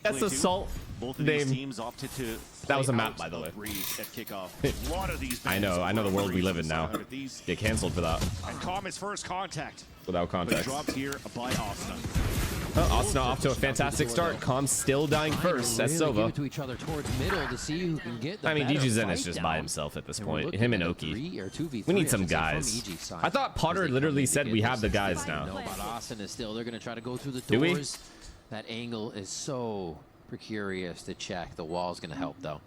That's the salt name. That was a map, by the way. I know the world we live in now. Get canceled for that. And Calm is first contact. Without context. Dropped here by Asna. Asna off to a fantastic start. Calm still dying first. That's Sova. To each other towards middle to see who can get the I mean, better DG Zen fight is just down. by himself at this point. We're Him and looking at a Oki. 3 or 2v3, We need I some should say, from guys. EG side. I thought Potter As they literally come in said we together. have the guys now. No, but Austin is still. They're going to try to go through the Do we? doors. That angle is so precarious to check. The wall's going to help though.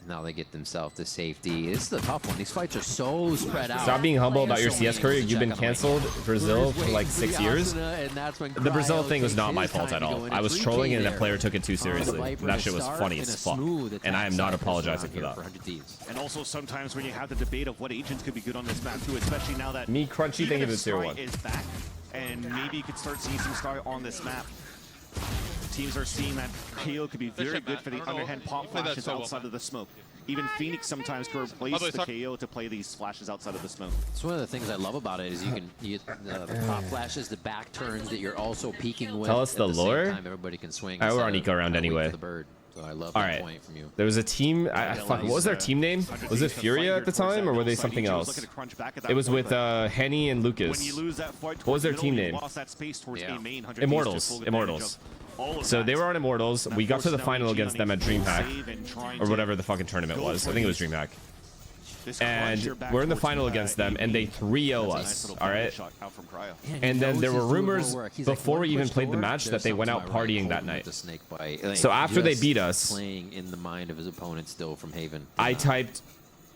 Now they get themselves to safety. This is a tough one. These fights are so spread out. Stop being humble about your CS career. You've been canceled Brazil for like 6 years. The Brazil thing was not my fault at all. I was trolling and that player took it too seriously. That shit was funny as fuck. And I am not apologizing for that. And also sometimes when you have the debate of what agents could be good on this map too, especially now that Me Crunchy thinking it's tier 1. is back, and maybe you could start seeing some Sky on this map. Teams are seeing that KO could be very good for the underhand pop flashes outside of the smoke. Even Phoenix sometimes could replace the KO to play these flashes outside of the smoke. It's one of the things I love about it is you can the pop flashes, the back turns that you're also peeking with. Tell us the lore. Same time, everybody can swing. We're on eco round anyway. So I love All that right. point from you. There was a team. Fuck, what was their team name? Was it Furia at the time, or were they something else? It was with Henny and Lucas. What was their team name? Immortals. Immortals. So they were on Immortals. We got to the final against them at DreamHack, or whatever the fucking tournament was. I think it was DreamHack. And we're in the final against them, and they 3-0 us, all right? And then there were rumors before we even played the match that they went out partying that night. So after they beat us, playing in the mind of his opponent still from Haven. I typed,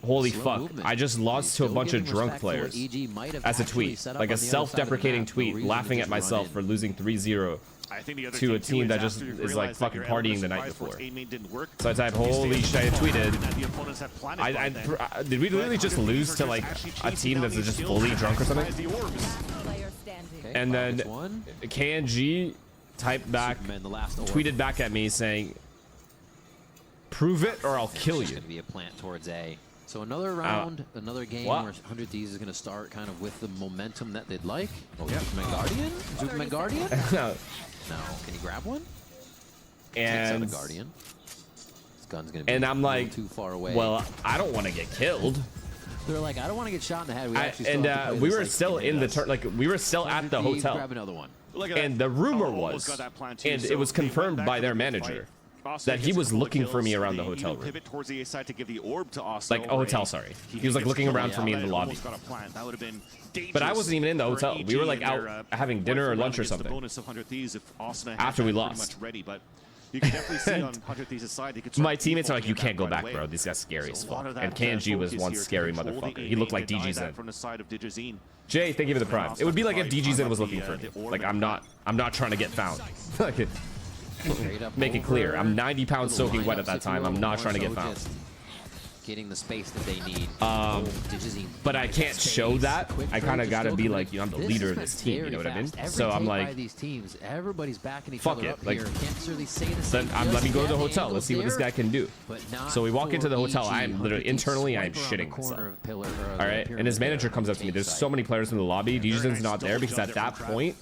holy fuck, I just lost to a bunch of drunk players as a tweet, like a self-deprecating tweet, laughing at myself for losing 3-0 to a team that just is like fucking partying the night before. So I typed, holy shit, I tweeted. Did we literally just lose to like a team that's just fully drunk or something? And then KNG typed back, tweeted back at me saying, prove it or I'll kill you. Be a plant towards A. So another round, another game where 100 Thieves is going to start kind of with the momentum that they'd like. Oh, yeah. Guardian? Zuperman Guardian? No. Can you grab one? And Takes out a Guardian. This gun's going to be and I'm like, too far away. Well, I don't want to get killed. They're like, I don't want to get shot in the head. We were still in the turn, like we were still at the hotel. Grab another one. And the rumor was, and it was confirmed by their manager, that he was looking for me around the hotel room. Like, a hotel, sorry. He was like looking around for me in the lobby. But I wasn't even in the hotel. We were like out having dinner or lunch or something after we lost. My teammates are like, you can't go back, bro. These guys scary as fuck. And KNG was one scary motherfucker. He looked like DG Zen. Jay, thank you for the prime. It would be like if DG Zen was looking for me. Like, I'm not trying to get found. Make it clear, I'm 90 pounds soaking wet at that time. I'm not trying to get found. Getting the space that they need. But I can't show that. I kind of gotta be like, you know, I'm the leader of this team. You know what I mean? So I'm like, these teams, everybody's backing each fuck other it. up Like, here. Can't really say the then same. let me go to the hotel. Let's see what this guy can do. So we walk into the hotel. I'm literally internally, I'm shitting myself. All right, and his manager comes up to me. There's so many players in the lobby. DJ's not there because at that point,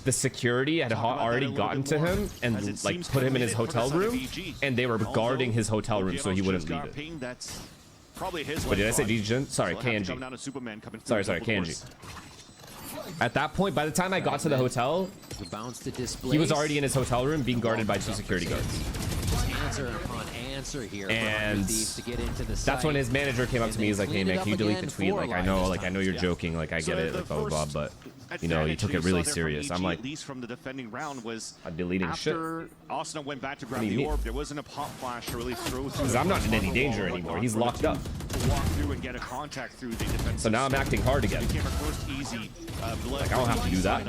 the security had already gotten to him and like put him in his hotel room, and they were guarding his hotel room so he wouldn't leave it. Wait, did I say DJ? Sorry, KNG. Sorry, KNG. At that point, by the time I got to the hotel, he was already in his hotel room being guarded by 2 security guards. And that's when his manager came up to me. He's like, hey man, can you delete the tweet? Like, I know you're joking. Like, I get it. Like, blah, blah, blah. But, you know, you took it really serious. I'm like, from the defending round was I'm deleting shit. After Asna went back to grab the orb, there wasn't a pop flash to really throw through. Because I'm not in any danger anymore. He's locked up. Walk through and get a contact through the defense. So now I'm acting hard again. Like, I don't have to do that.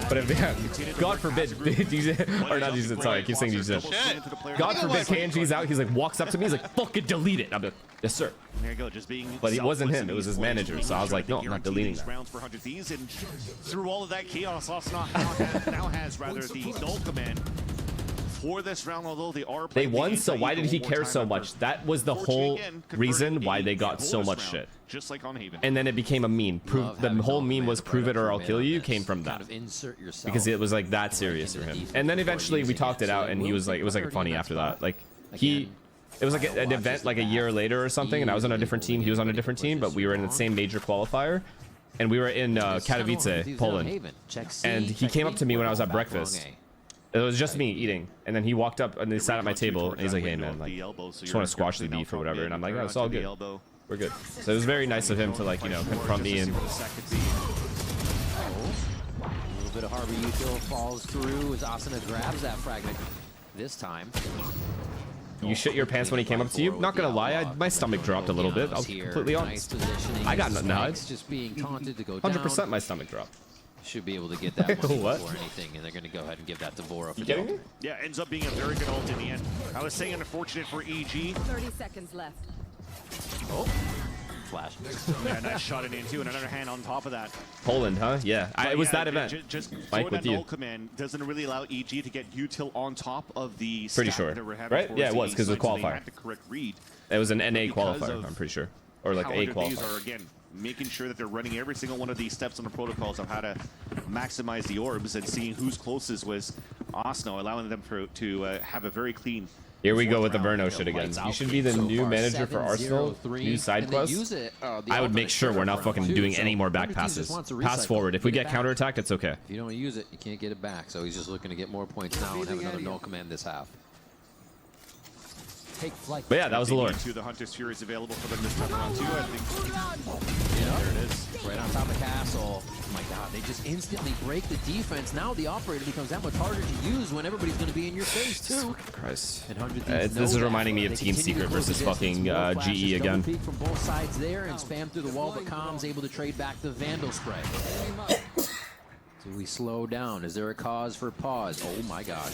But if, yeah, God forbid, DJ, or not DJ, sorry, I keep saying DJ. God forbid KNG's out, he's like, walks up to me, he's like, fucking delete it. I'm like, yes, sir. There you go, just being but it wasn't him, it was his manager. So I was like, no, I'm not deleting that. And through all of that chaos, Asna now has rather the null command For this round, although they are they won, so why did he care so much? That was the whole reason why they got so much shit. Just like on Haven. And then it became a meme. The whole meme was "prove it or I'll kill you" came from that, because it was like that serious for him. And then eventually we talked it out, and he was like, it was like funny after that. Like it was like an event like a year later or something, and I was on a different team, he was on a different team, but we were in the same major qualifier, and we were in Katowice, Poland. And he came up to me when I was at breakfast. It was just me eating, and then he walked up and they sat at my table, and he's like, "Hey man, like, just want to squash the beef or whatever," and I'm like, "Oh, it's all good. We're good." So it was very nice of him to, like, you know, confront me. And a little bit of Harvey Util falls through as Asuna grabs that fragment this time. You shit your pants when he came up to you? Not gonna lie, my stomach dropped a little bit. I'll be completely honest. I got nothing to hide. 100% my stomach dropped. Should be able to get that one What? before anything, and they're going to go ahead and give that to Vora for kidding me? Yeah, ends up being a very good ult in the end. I was saying unfortunate for EG. 30 seconds left. Oh, flash. Yeah, nice shot it in too, and another hand on top of that. Poland, huh? Yeah, it was that event. Just Mike, with you. ult command doesn't really allow EG to get util on top of the Pretty sure, right? Yeah, it was because of the qualifier. The correct read. It was an NA qualifier, I'm pretty sure, or like A qualifier. These are, again, making sure that they're running every single one of these steps on the protocols of how to maximize the orbs and seeing who's closest was Osno, allowing them to have a very clean. Here we go with the Verno shit again. You should be the new manager for Arsenal. New side quest. I would make sure we're not fucking doing any more back passes. Pass forward. If we get counterattacked, it's okay. If you don't use it, you can't get it back. So he's just looking to get more points now and have another null command this half. Take flight. But yeah, that was the Lord. The Hunter's Fury is available for them this time around too, I think. Yeah, there it is. Right on top of Castle. Oh my god, they just instantly break the defense. Now the operator becomes that much harder to use when everybody's going to be in your face too. Christ. This is reminding me of Team Secret versus fucking GE again. Peek from both sides there and spam through the wall, but Com's able to trade back the Vandal spray. Do we slow down? Is there a cause for pause? Oh my gosh.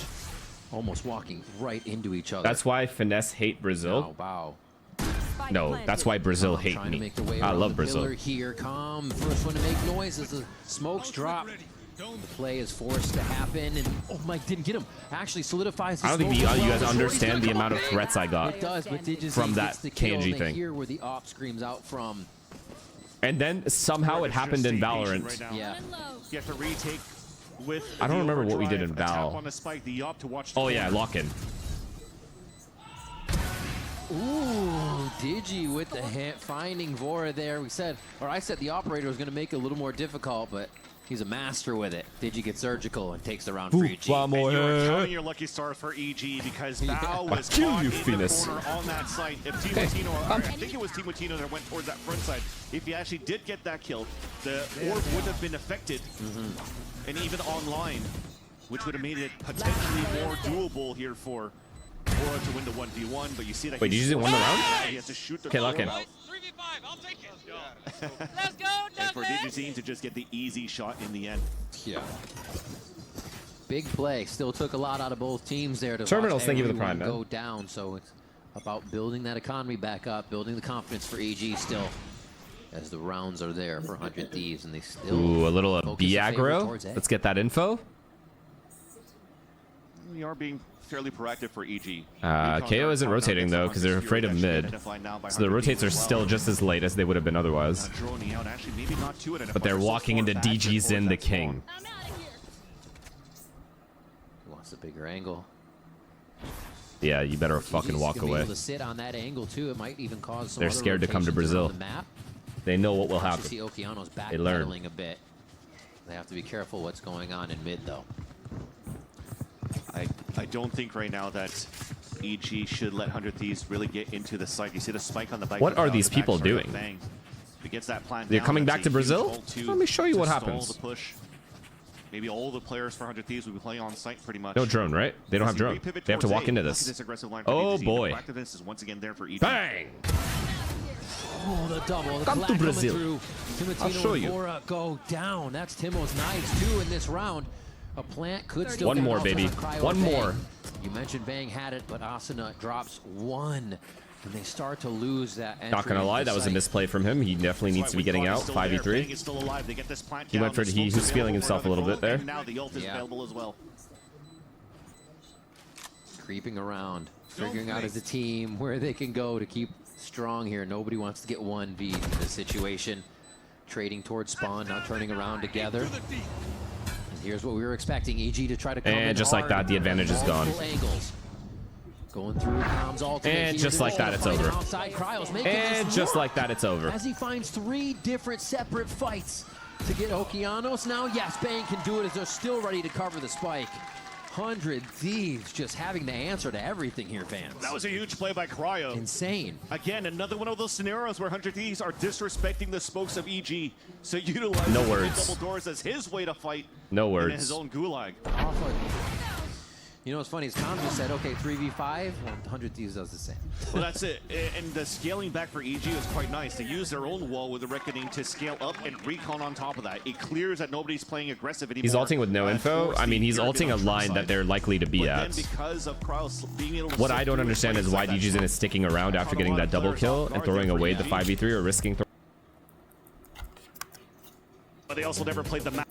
Almost walking right into each other. That's why Finesse hate Brazil. Wow. No, that's why Brazil hate me. I love Brazil. Here, Calm, first one to make noise as the smokes drop. The play is forced to happen, and oh my, didn't get him. Actually solidifies. I don't think you guys understand the amount of threats I got from that Kanji thing. Here where the op screams out from. And then somehow it happened in Valorant. Yeah. You have to retake. I don't remember what we did in Val. Oh yeah, lock in. Ooh, Digi with the hit, finding Vora there. I said the operator was going to make it a little more difficult, but he's a master with it. Digi gets surgical and takes the round for EG. And you were counting your lucky stars for EG because Val was caught in the corner on that site. If Team Latino, I think it was Team Latino that went towards that front side. If he actually did get that kill, the orb would have been affected. And even online, which would have made it potentially more doable here for Vora to win the 1v1, but you see that. Wait, did you just win the round? He has to shoot the lock in. 3v5, I'll take it. Let's go, and for Digitine to just get the easy shot in the end. Yeah. Big play. Still took a lot out of both teams there to Terminals, thank you for the prime, man. Go down, so it's about building that economy back up, building the confidence for EG still. As the rounds are there for 100 Thieves, and they still. Ooh, a little B aggro. Let's get that info. We are being fairly proactive for EG. KO isn't rotating though because they're afraid of mid, so the rotates are still just as late as they would have been otherwise. But they're walking into DG's in the king. He wants a bigger angle. Yeah, you better fucking walk away. To sit on that angle too. It might even cause some they're scared to come to Brazil. They know what will happen. See Okeano's they learn a bit. They have to be careful what's going on in mid though. I don't think right now that EG should let 100 Thieves really get into the site. You see the spike on the bike. What are these people doing? It gets that plan They're down, coming back to Brazil? Let me show you what happens. The push. Maybe all the players for 100 Thieves will be playing on site pretty much. No drone, right? They don't have drone. They have to walk into this. Oh boy. Bang! Oh, the double. The Come to Brazil. I'll show you. Vora go down. That's Timo's knives too in this round. A plant could still. One more, baby. One more. You mentioned Bang had it, but Asuna drops one. And they start to lose that entry. Not gonna lie, that was a misplay from him. He definitely needs to be getting out. 5v3. He went for he was feeling himself a little bit there. Now the ult is available as well. creeping around, figuring out as a team where they can go to keep strong here. Nobody wants to get 1v in this situation. Trading towards spawn, not turning around together. And here's what we were expecting, EG to try to come in And just like that, the advantage is gone. Angles. Going through Tom's ultimate. And just like that, it's over. And just like that, it's over. As he finds 3 different separate fights to get Okeanos now. Yes, Bang can do it as they're still ready to cover the spike. 100 Thieves just having the answer to everything here, fans. That was a huge play by Cryo. Insane. Again, another one of those scenarios where 100 Thieves are disrespecting the smokes of EG. So utilize no words. double doors as his way to fight. No words. In his own gulag. You know what's funny is Tom just said, okay, 3v5, well, 100 Thieves does the same. Well, that's it. And the scaling back for EG is quite nice. They use their own wall with the Reckoning to scale up and recon on top of that. It clears that nobody's playing aggressive anymore. He's ulting with no info. I mean, he's ulting a line that they're likely to be at. Because of being able to what I don't understand is why DG's is sticking around after getting that double kill and throwing away the 5v3 or risking. But they also never played the map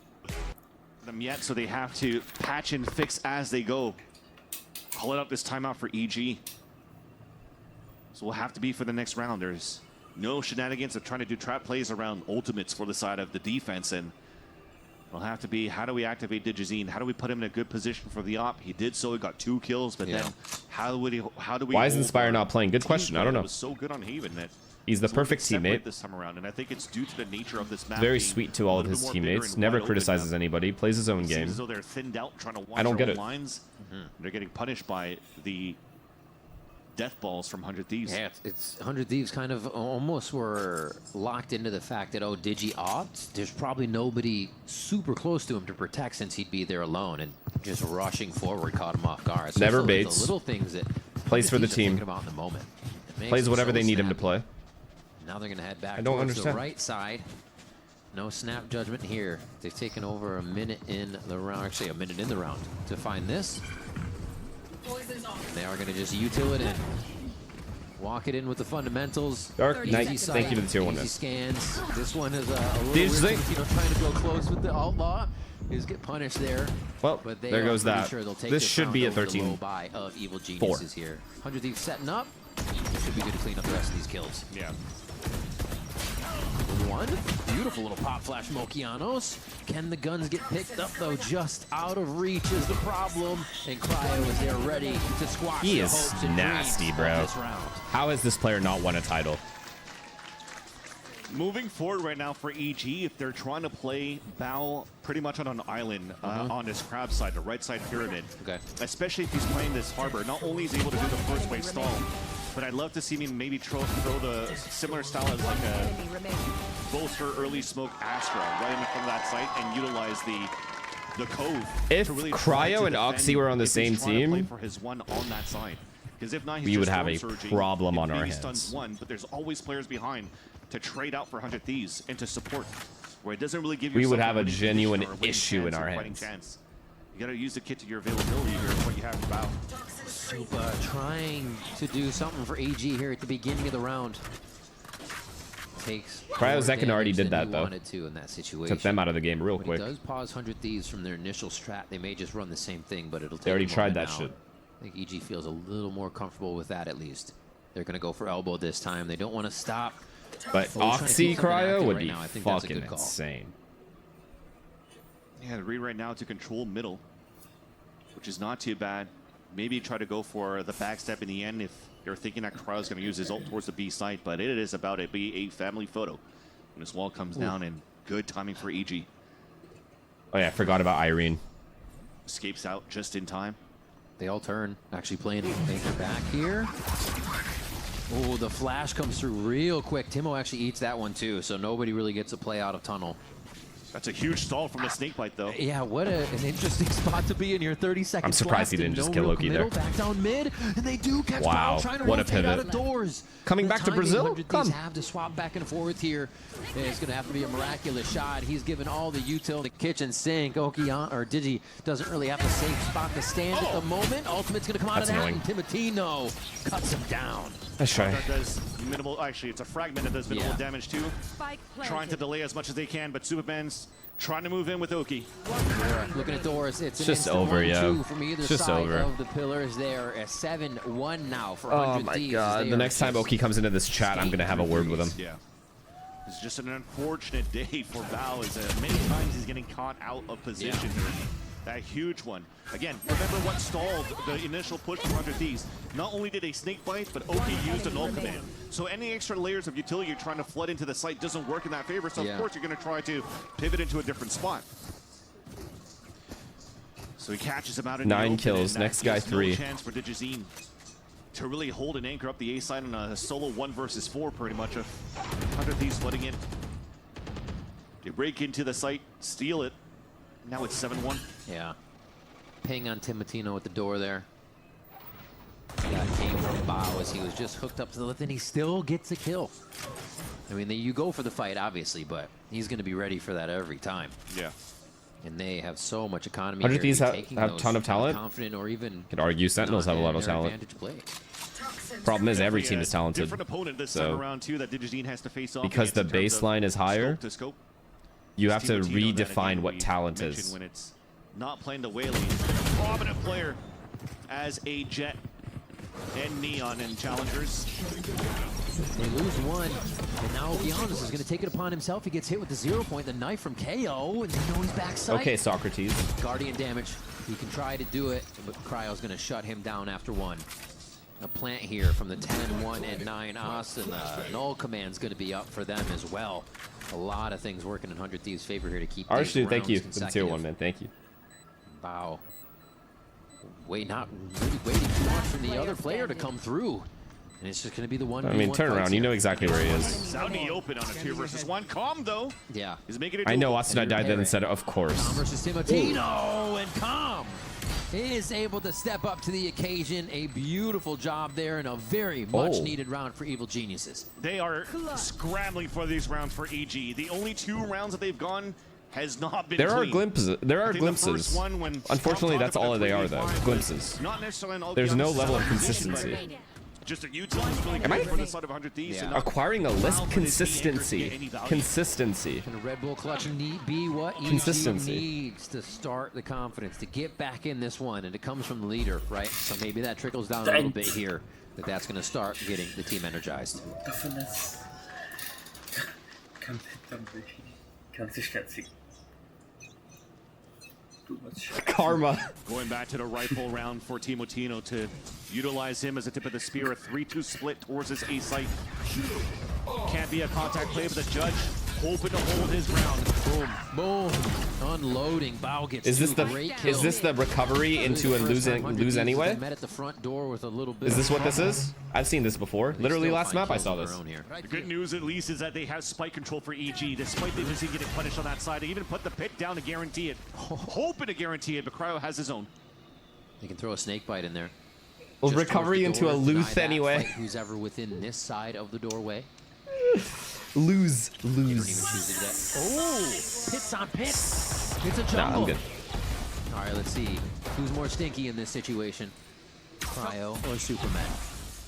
them yet, so they have to patch and fix as they go. Call it up this timeout for EG. So we'll have to be for the next round. There's no shenanigans of trying to do trap plays around ultimates for the side of the defense, and it'll have to be, how do we activate Digizine? How do we put him in a good position for the op? He did so, he got 2 kills, but then how do we why is Inspire not playing? Good question. I don't know. It was so good on Haven that he's the perfect teammate this time around, and I think it's due to the nature of this map. Very sweet to all of his teammates. Never criticizes anybody. Plays his own game. As though they're thinned out, trying to watch I don't get it. Lines. They're getting punished by the death balls from 100 Thieves. Yeah, it's 100 Thieves kind of almost were locked into the fact that, oh, Digi opt. There's probably nobody super close to him to protect since he'd be there alone, and just rushing forward caught him off guard. So Never the baits. little things that Plays for the team. About in the moment. Plays whatever they need him to play. Now they're going to head back I don't towards understand. the right side. No snap judgment here. They've taken over a minute in the round, actually a minute in the round to find this. They are going to just util it in. Walk it in with the fundamentals. Dark Knight, thank you for the tier 1 easy miss. scans. This one is a little risk, trying to go close with the outlaw. He's get punished there. Well, but they there goes that. Sure they'll take this should be a 13. Buy of Evil Geniuses here. 100 Thieves setting up. It should be good to clean up the rest of these kills. Yeah. One beautiful little pop flash from Okeanos. Can the guns get picked up though? Just out of reach is the problem, and Cryo is there ready to squash. He the is hopes and nasty, dreams bro. of this round. How has this player not won a title? Moving forward right now for EG, if they're trying to play Bao pretty much on an island on this crab side, the right side pyramid, okay. Especially if he's playing this harbor, not only is he able to do the first wave stall, but I'd love to see me maybe throw the similar style as like a bolster early smoke Astra right in front of that site and utilize the cove. If really Cryo and Oxy were on the same team, for his one on that side. Because if not, he's we would just have a surging, problem on our maybe hands. stuns one, but there's always players behind to trade out for 100 Thieves and to support, where it doesn't really give you. We would have a genuine issue in our hands. You got to use the kit to your availability here. What you have about. Super trying to do something for AG here at the beginning of the round. Takes Cryo Zekin already did that though. Wanted to in that situation. Took them out of the game real quick. It does pause 100 Thieves from their initial strat. They may just run the same thing, but it'll take. They already tried that now. shit. I think EG feels a little more comfortable with that at least. They're going to go for elbow this time. They don't want to stop. But Oxy Cryo would be fucking call. insane. Yeah, the read right now to control middle, which is not too bad. Maybe try to go for the backstep in the end if you're thinking that Cryo's going to use his ult towards the B site, but it is about to be a family photo. And this wall comes down, and good timing for EG. Oh yeah, I forgot about Irene. Escapes out just in time. They all turn. Actually playing anchor back here. Oh, the flash comes through real quick. Timo actually eats that one too, so nobody really gets a play out of tunnel. That's a huge stall from the snakebite, though. Yeah, what an interesting spot to be in your 30 seconds. I'm surprised he didn't just kill Loki there. Back down mid, and they do catch wow, trying to what a rotate pivot. out of doors. Coming back to Brazil? Come. Have to swap back and forth here. It's going to have to be a miraculous shot. He's given all the util, the kitchen sink. Okean or Digi doesn't really have a safe spot to stand at the moment. Ultimate's going to come out of that, and Timotino cuts him down. Nice try. That does minimal, actually, it's a fragment that does minimal damage too. Trying to delay as much as they can, but Superman's trying to move in with Oki. Looking at doors, it's just over, yeah. From either it's just side over. of the pillars there. A 7-1 now for Oh 100 my Thieves. god! The next time Oki comes into this chat, I'm gonna have a word with him. Yeah. It's just an unfortunate day for Val. As many times he's getting caught out of position here. That huge one. Again, remember what stalled the initial push from 100 Thieves. Not only did a snake bite, but Oki used a null command. So any extra layers of utility you're trying to flood into the site doesn't work in that favor. So of course you're going to try to pivot into a different spot. So he catches him out in 9 kills. Next guy 3. No chance for Digizine to really hold and anchor up the A side on a solo 1 versus 4, pretty much. Of 100 Thieves flooding in. They break into the site, steal it. Now it's 7-1. Yeah. Ping on Timotino at the door there. That came from Bao as he was just hooked up to the lift, and he still gets a kill. I mean, you go for the fight, obviously, but he's going to be ready for that every time. Yeah. And they have so much economy. 100 Thieves have a ton of talent. Confident or even Could argue Sentinels have a lot of talent. Problem is every team is talented. Different opponent this time around too that Digizine has to face off because the baseline is higher. Scope. You have to redefine what talent is. When it's not playing the Whaley, prominent player as a Jet and Neon in Challengers. They lose one, and now Giannis is going to take it upon himself. He gets hit with the 0 point, the knife from KO, and they know he's backside. Okay, Socrates. Guardian damage. He can try to do it, but Cryo's going to shut him down after 1. A plant here from the 10-1 and 9 Austin. Null command's going to be up for them as well. A lot of things working in 100 Thieves' favor here to keep these rounds thank you. consecutive. Tier 1, man. Thank you. Wow. Not really waiting too much for the other player to come through. And it's just going to be the one. I mean, turn around. You know exactly where he is. Sounding open on a 2 versus 1. Calm, though. Yeah. He's making it. I know Austin, I died then and said, of course. Calm versus Timotino, and Calm is able to step up to the occasion. A beautiful job there and a very much needed round for Evil Geniuses. They are scrambling for these rounds for EG. The only 2 rounds that they've gone has not been There clean. are glimpses. There are glimpses. Unfortunately, that's all they are, though. Glimpses. Not necessarily. There's no level of consistency. Just a utility really good for the side of 100 Thieves. Yeah. Acquiring a list consistency. Consistency. Can a Red Bull clutch be what Consistency needs to start the confidence to get back in this one, and it comes from the leader, right? So maybe that trickles down a little bit here. That's going to start getting the team energized. Karma. Going back to the rifle round for Timotino to utilize him as a tip of the spear. A 3-2 split towards his A site. Can't be a contact play, but the judge hoping to hold his round. Boom, boom, unloading. Bao gets Is this the recovery into a lose anyway? Met at the front door with a little bit. Is this what this is? I've seen this before. Literally last map I saw this. The good news at least is that they have spike control for EG. Despite they just getting punished on that side, they even put the pit down to guarantee it. Hoping to guarantee it, but Cryo has his own. They can throw a snake bite in there. Well, recovery into a Luth anyway. Who's ever within this side of the doorway? Lose. They don't even choose to do that. Oh, pits on pits. It's a jungle. Nah, I'm good. All right, let's see. Who's more stinky in this situation? Cryo or Superman?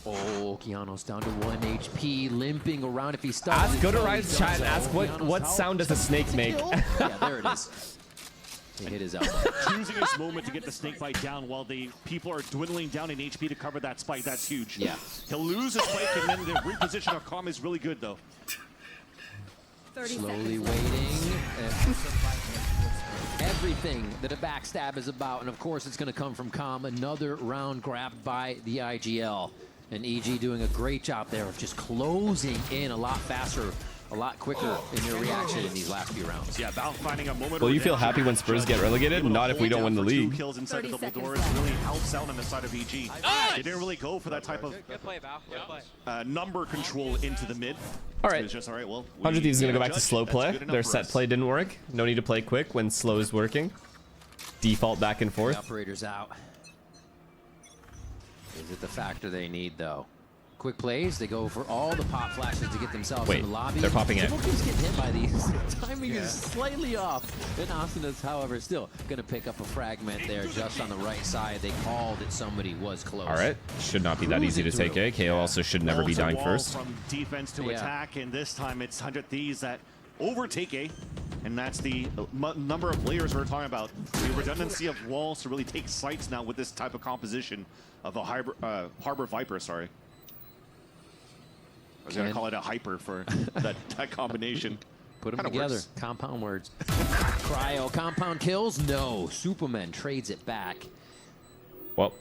Oh, Keanu's down to 1 HP, limping around if he's stuck. Go to Ryan's chat and ask what sound does a snake make? Yeah, there it is. He hit his elbow. Choosing this moment to get the snake bite down while the people are dwindling down in HP to cover that spike. That's huge. Yeah. He'll lose a spike, and then the reposition of Calm is really good, though. Slowly waiting. Everything that a backstab is about, and of course it's going to come from Calm. Another round grabbed by the IGL. And EG doing a great job there of just closing in a lot faster, a lot quicker in their reaction in these last few rounds. Yeah, about finding a moment. Well, you feel happy when Spurs get relegated? Not if we don't win the league. 2 kills inside the double doors really helps out on the side of EG. They didn't really go for that type of number control into the mid. All right. It's just, all right, well, 100 Thieves is going to go back to slow play. Their set play didn't work. No need to play quick when slow is working. Default back and forth. The operator's out. Is it the factor they need, though? Quick plays, they go for all the pop flashes to get themselves in the lobby. They're popping it. Keeps getting hit by these. Timing is slightly off. And Austin is, however, still going to pick up a fragment there just on the right side. They called that somebody was close. All right. Should not be that easy to take A. KO also should never be dying first. From defense to attack, and this time it's 100 Thieves that overtake A And that's the number of layers we're talking about. The redundancy of walls to really take sites now with this type of composition of a Harbor Viper, sorry. I was going to call it a hyper for that combination. Put them together. Works. Compound words. Cryo compound kills? No. Superman trades it back. Well,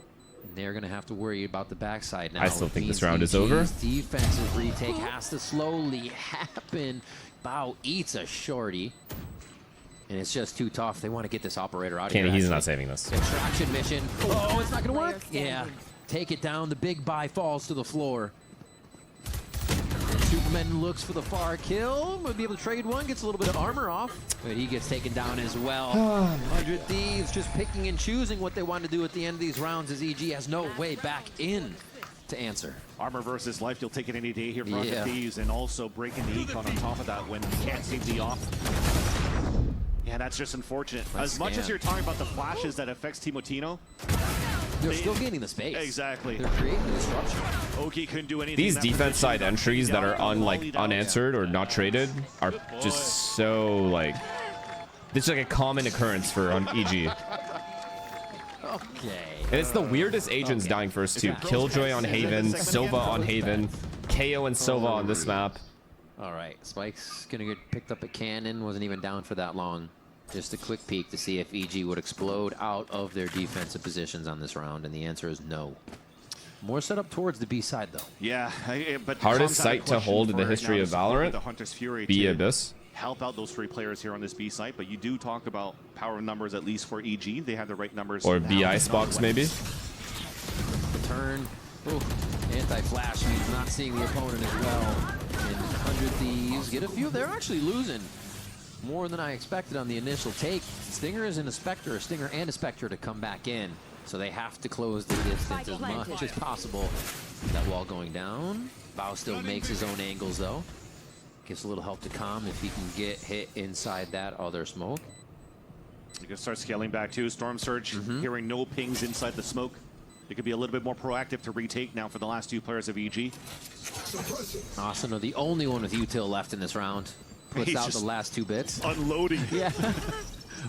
and they're going to have to worry about the backside now. I still think this round is over. Defensive retake has to slowly happen. Bao eats a shorty. And it's just too tough. They want to get this operator out of here. He's not saving this. Extraction mission. Oh, it's not going to work. Yeah. Take it down. The big buy falls to the floor. Superman looks for the far kill. Might be able to trade one. Gets a little bit of armor off. But he gets taken down as well. 100 Thieves just picking and choosing what they want to do at the end of these rounds as EG has no way back in to answer. Armor versus life. You'll take it any day here for 100 Thieves. And also breaking the econ on top of that when you can't save the off. Yeah, that's just unfortunate. As much as you're talking about the flashes that affects Timotino, they're still gaining the space. Exactly. They're creating the disruption. Oki couldn't do anything. These defense side entries that are unanswered or not traded are just so like it's like a common occurrence for EG. Okay. And it's the weirdest agents dying first too. Killjoy on Haven, Sova on Haven, KO and Sova on this map. All right, Spike's gonna get picked up at Cannon. Wasn't even down for that long. Just a quick peek to see if EG would explode out of their defensive positions on this round, and the answer is no. More set up towards the B side, though. Yeah, but hardest site to hold in the history of Valorant. The Hunter's Fury B Abyss. Help out those 3 players here on this B site, but you do talk about power of numbers at least for EG. They have the right numbers. Or B Icebox maybe. The turn. Ooh, anti-flash means not seeing the opponent as well. And 100 Thieves get a few. They're actually losing more than I expected on the initial take. Stinger is in a Spectre, a Stinger and a Spectre to come back in. So they have to close the distance as much as possible. That wall going down. Bao still makes his own angles though. Gives a little help to Calm if he can get hit inside that other smoke. You can start scaling back too. Storm Surge hearing no pings inside the smoke. It could be a little bit more proactive to retake now for the last 2 players of EG. Asuna, the only one with util left in this round. Puts out the last 2 bits. Unloading. Yeah.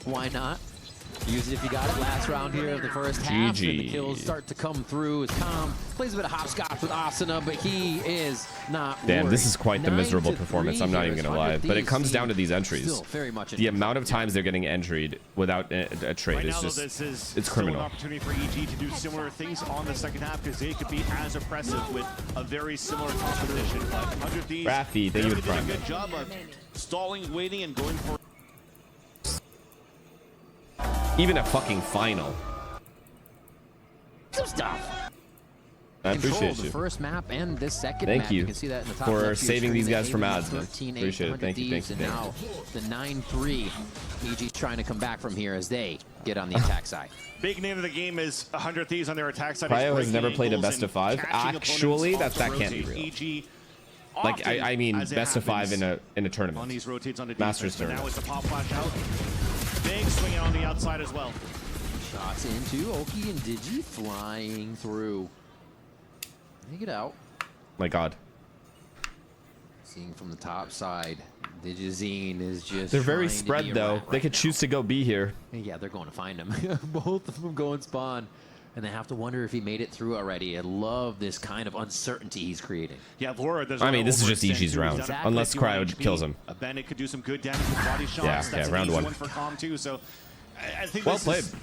Why not? Use it if you got it. Last round here of the first half. And the kills start to come through as Calm plays a bit of hopscotch with Asuna, but he is not Damn, this is quite the miserable performance. I'm not even going to lie. But it comes down to these entries. Still very much the amount of times they're getting entried without a trade is just, it's criminal. An opportunity for EG to do similar things on the second half because they could be as oppressive with a very similar composition. But 100 Thieves, Rafi, thank you for the prime. A good job of stalling, waiting, and going for even a fucking final. Some stuff. I appreciate the you. First map and this second Thank map. you can see that in the top for left saving these guys from ads. ads. Appreciate it. Thank you. Thank you. And now the 9-3. EG trying to come back from here as they get on the attack side. Big name of the game is 100 Thieves on their attack side. Cryo has never played a best of 5. Actually, that can't be real. EG like I mean, best of 5 in a tournament. On these rotates on the Masters defense, tournament. now it's the pop flash out. Big swinging on the outside as well. Shots into Oki and Digi flying through. They get out. My God. Seeing from the top side, Digizine is just. They're very spread though. They could choose to go B here. Yeah, they're going to find him. Both of them going spawn. And they have to wonder if he made it through already. I love this kind of uncertainty he's creating. Yeah, Laura does. I mean, this is just EG's round, unless Cryo kills him. A Bennett could do some good damage with body shots. Yeah, round 1. For Calm too. So I think well this played. Is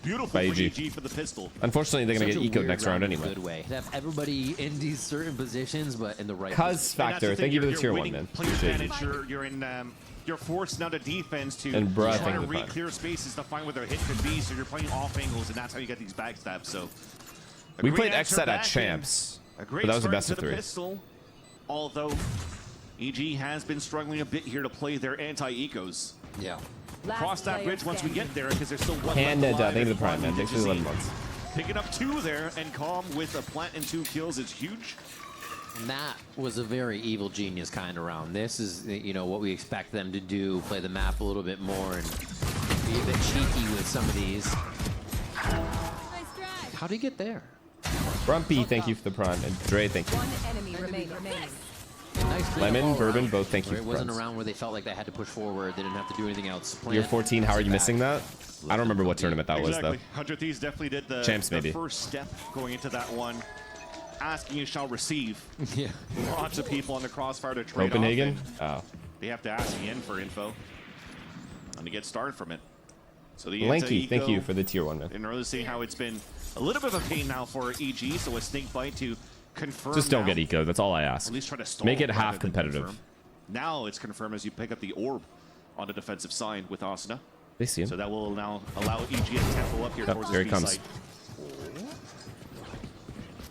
beautiful by for EG. for the pistol. Unfortunately, they're going to get ecoed next round anyway. Good way. They have everybody in these certain positions, but in the right. Cuz factor. Thank you for the tier 1, man. You're in. You're forced now to defense to try to re-clear spaces to find where their hit could be. So you're playing off angles, and that's how you get these backstabs. So. We played Xset at Champs, but that was the best of 3. Pistol, although EG has been struggling a bit here to play their anti-ecos. Yeah. Cross that bridge once we get there, because there's still one Panda, left alive. thank you for the prime, man. Thanks for the 11 months. Picking up 2 there, and Calm with a plant and 2 kills is huge. And that was a very evil genius kind of round. This is, you know, what we expect them to do, play the map a little bit more and be a bit cheeky with some of these. How'd he get there? Grumpy, thank you for the prime, and Dre, thank you. One enemy remaining. Nice clean Lemon, all Bourbon, around. both thank you. It wasn't around where they felt like they had to push forward. They didn't have to do anything else. You're 14. How are you missing that? I don't remember what tournament that was, though. 100 Thieves definitely did the, Champs, the maybe. first step going into that one. Asking you shall receive. Yeah. Lots of people on the crossfire to trade Copenhagen? off. Oh. They have to ask again for info and to get started from it. So the Lanky, thank you for the tier 1, man. And really seeing how it's been a little bit of a pain now for EG. So a snake bite to confirm. Just don't now. get eco. That's all I ask. At least try to stall. Make it half rather than competitive. confirm. Now it's confirmed as you pick up the orb on the defensive side with Asuna. They see him. So that will now allow EG to tempo up here towards here his he B comes. side.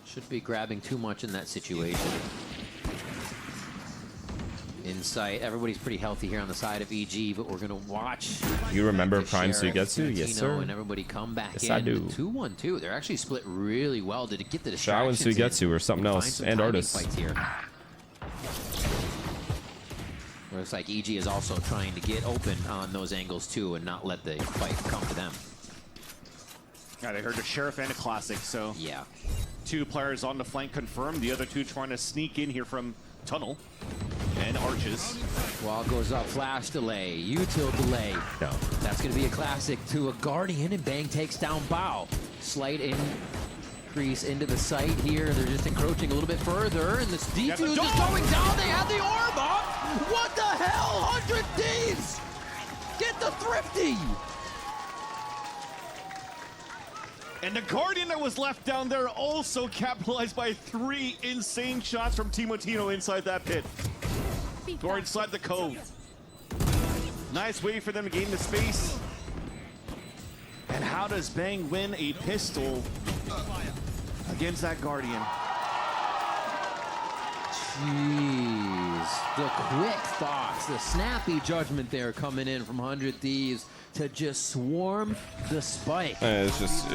Should be grabbing too much in that situation. Insight. Everybody's pretty healthy here on the side of EG, but we're going to watch. You remember the Prime Sheriff, Suigetsu? Yes, sir. And everybody come back Yes, in. I do. 2-1-2. They're actually split really well. Did it get the Shao and distractions Suigetsu in or something and else, find some and timing artists. fights here. Looks like EG is also trying to get open on those angles too and not let the fight come to them. Yeah, they heard the Sheriff and a Classic, so Yeah. 2 players on the flank confirmed. The other 2 trying to sneak in here from Tunnel and Arches. Wall goes up, flash delay, util delay. No. That's going to be a classic to a Guardian, and Bang takes down Bao. Slight increase into the site here. They're just encroaching a little bit further, and this defuse is going down. They have the orb up. What the hell? 100 Thieves! Get the Thrifty! And the Guardian that was left down there also capitalized by 3 insane shots from Timotino inside that pit. Or inside the cove. Nice way for them to gain the space. And how does Bang win a pistol against that Guardian? Jeez. The quick thoughts, the snappy judgment there coming in from 100 Thieves to just swarm the spike. It's just...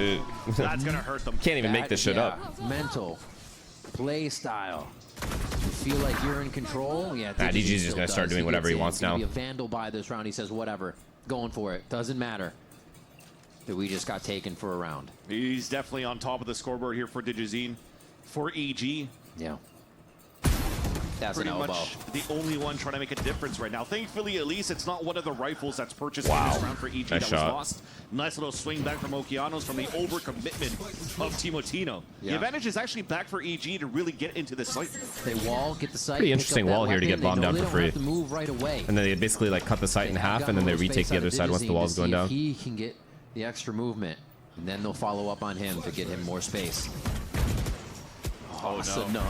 That's going to hurt them. Can't even make this shit up. Mental. Play style. You feel like you're in control? Yeah, DG's just going to start doing whatever he wants now. Be a Vandal by this round. He says, whatever. Going for it. Doesn't matter. That we just got taken for a round. He's definitely on top of the scoreboard here for Digizine. For EG. Yeah. That's Pretty an elbow. much the only one trying to make a difference right now. Thankfully, at least it's not one of the rifles that's purchased Wow. in this round for EG Nice that shot. was lost. Nice little swing back from Okeanos from the overcommitment of Timotino. Yeah. The advantage is actually back for EG to really get into this site. They wall, get the site. Pretty pick interesting up that wall here to weapon. get bombed They know down they for don't free. have to move right away. And then they basically like cut the site in half, and then they retake the other side once the wall's going down. He can get the extra movement, and then they'll follow up on him to get him more space. Oh, no.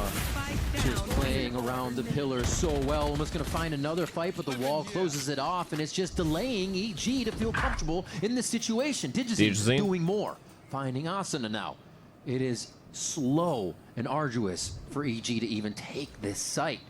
Just playing around the pillar so well. Almost going to find another fight, but the wall closes it off, and it's just delaying EG to feel comfortable in this situation. Digizine doing more. Finding Asuna now. It is slow and arduous for EG to even take this site.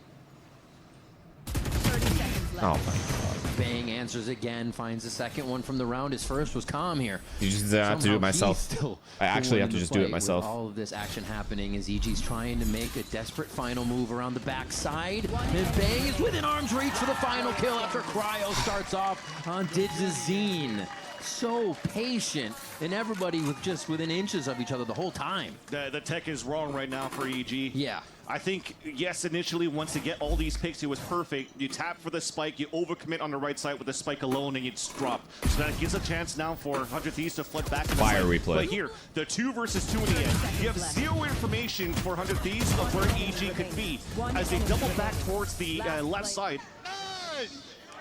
30 seconds left. Oh my god. Bang answers again, finds the second one from the round. His first was calm here. You just have to do it myself. I actually have to just do it myself. With all of this action happening as EG's trying to make a desperate final move around the backside. And Bang is within arm's reach for the final kill after Cryo starts off on Digizine. So patient, and everybody with just within inches of each other the whole time. The tech is wrong right now for EG. Yeah. I think, yes, initially, once you get all these picks, it was perfect. You tap for the spike, you overcommit on the right side with the spike alone, and it's dropped. So that gives a chance now for 100 Thieves to flood back. Fire replay. But here, the 2 versus 2 in the end. You have 0 information for 100 Thieves of where EG could be. As they double back towards the left side,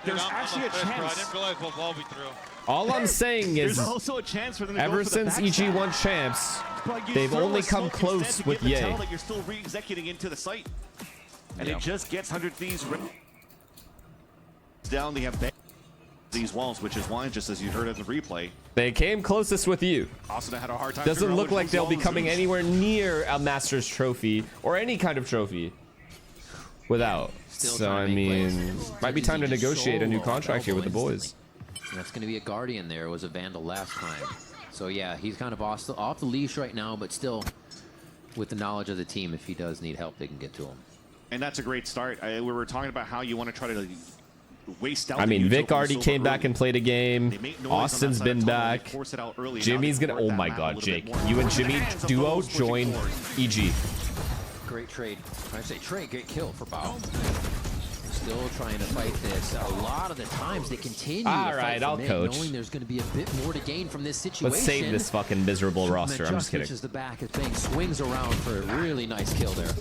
there's actually a chance. I didn't realize what wall we threw. All I'm saying There's is, also a chance for them to ever go for the since backside. EG won champs, But you they've throw only a come smoke close instead to with get the Ye. tell that you're still re-executing into the site. And it just gets 100 Thieves down. They have these walls, which is why, just as you heard in the replay, They came closest with you. Asuna had a hard time. Doesn't figuring out look which like they'll be walls coming it was. anywhere near a Masters trophy or any kind of trophy without. Still So, trying I to make mean, plays. might be time to Digizine just negotiate a new solo contract here with the elbow boys. instantly. And that's going to be a Guardian there. It was a Vandal last time. So, yeah, he's kind of off the leash right now, but still with the knowledge of the team, if he does need help, they can get to him. And that's a great start. We were talking about how you want to try to waste out. I mean, the Vic neutral already so came back early. and played a game. They make noise on that Austin's side been of tunnel. They back. force it out early. Jimmy's Now they gonna. court Oh my that map a god, little Jake. bit more. You and Into the Jimmy hands of duo those pushing join forward. EG. Great trade. I say trade, great kill for Bao. still trying to fight this. A lot of the times they continue All to right, fight I'll for mid, coach. knowing there's going to be a bit more to gain from this situation. Let's save this fucking miserable roster. I'm just kidding. Reaches the back as Bang swings around for a really nice kill there.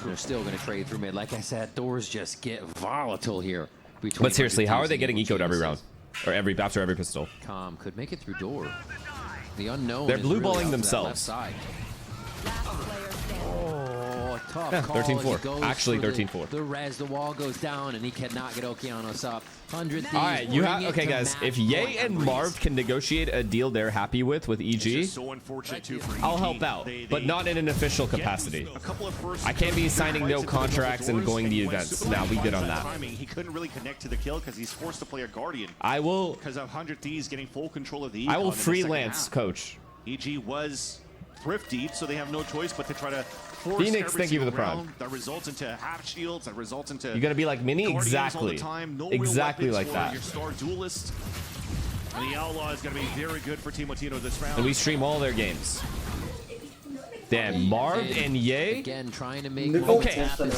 They're still going to trade through mid. Like I said, doors just get volatile here. But seriously, how are they getting ecoed every round? Or after every pistol? Com could make it through door. The unknown. They're is blue really balling out to that themselves. left side. Oh, tough Yeah, call as he 13-4. goes Actually, for 13-4. The res, the wall goes down, and he cannot get Okeanos up. 100 Thieves. All right, you have bring it okay, to guys. match If Ye point and on Marv Breeze. can negotiate a deal they're happy with EG, So unfortunate too for I'll EG. help out, They but not in an official get capacity. a couple of first I can't be signing no right into the contracts and doors, going to he the went events. super Nah, late, we good finds on that. timing. He couldn't really connect to the kill because he's forced to play a Guardian I will because of 100 Thieves getting full control of the I econ will in the second freelance half. coach. EG was thrifty, so they have no choice but to try to force Phoenix, every thank you for the single prime. round. That results into half shields, that results into You're gonna be like Mini? Guardians all the Exactly. time. No real Exactly weapons like for that. Your star duelist. And the Outlaw is going to be very good for Timotino this round. And we stream all their games. Damn, Marv and Ye. Again, trying to make Okay. happen.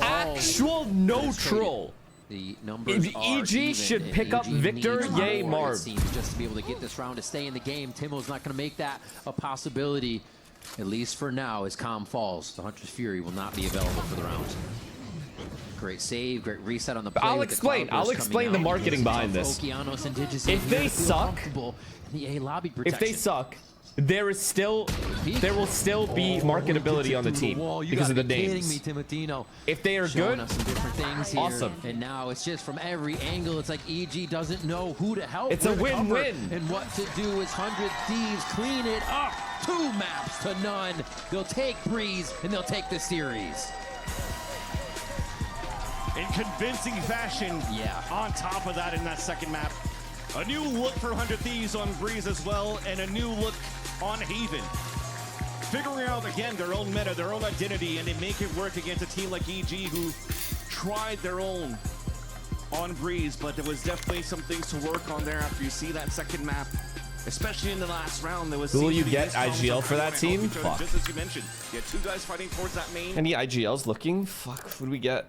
Actual no troll. The numbers If are EG even, should and pick up EG Victor, needs Ye, more, Marv. it seems, just to be able to get this round to stay in the game. Timo's not going to make that a possibility, at least for now, as Calm falls. The Hunter's Fury will not be available for the round. Great save, great reset on the play. I'll with the explain. Cloudburst I'll explain coming the out. marketing behind this. Okeanos and Digis If here they to feel suck- comfortable in the A lobby If protection. they suck, there will still be marketability on the team because of the names. Me, Timotino. If they are Showing good, us some different things here. awesome. And now it's just from every angle. It's like EG doesn't know who to help. It's a where to cover, win-win. And what to do is 100 Thieves clean it up. 2 maps to none. They'll take Breeze and they'll take the series. in convincing fashion. Yeah. On top of that, in that second map, a new look for 100 Thieves on Breeze as well, and a new look on Haven. Figuring out, again, their own meta, their own identity, and they make it work against a team like EG who tried their own on Breeze, but there was definitely some things to work on there after you see that second map. Especially in the last round, there was. Who will you seemed to be get, miscombs IGL of for that everyone helping team? each other, Fuck. Just as you mentioned, you had 2 guys fighting towards that main. Any IGLs looking? Fuck, what do we get?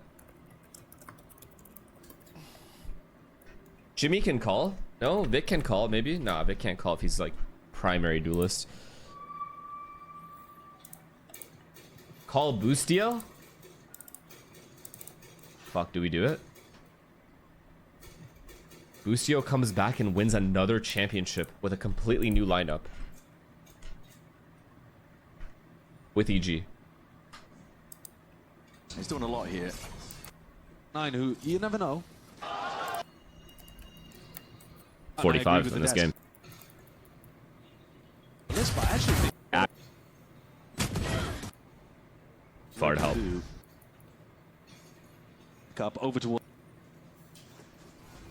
Jimmy can call? No, Vic can call, maybe? Nah, Vic can't call if he's like primary duelist. Call Boostio? Fuck, do we do it? Boostio comes back and wins another championship with a completely new lineup. With EG. He's doing a lot here. 9 who, you never know. 45 in this game. This fight, I actually think Far to help. up over to.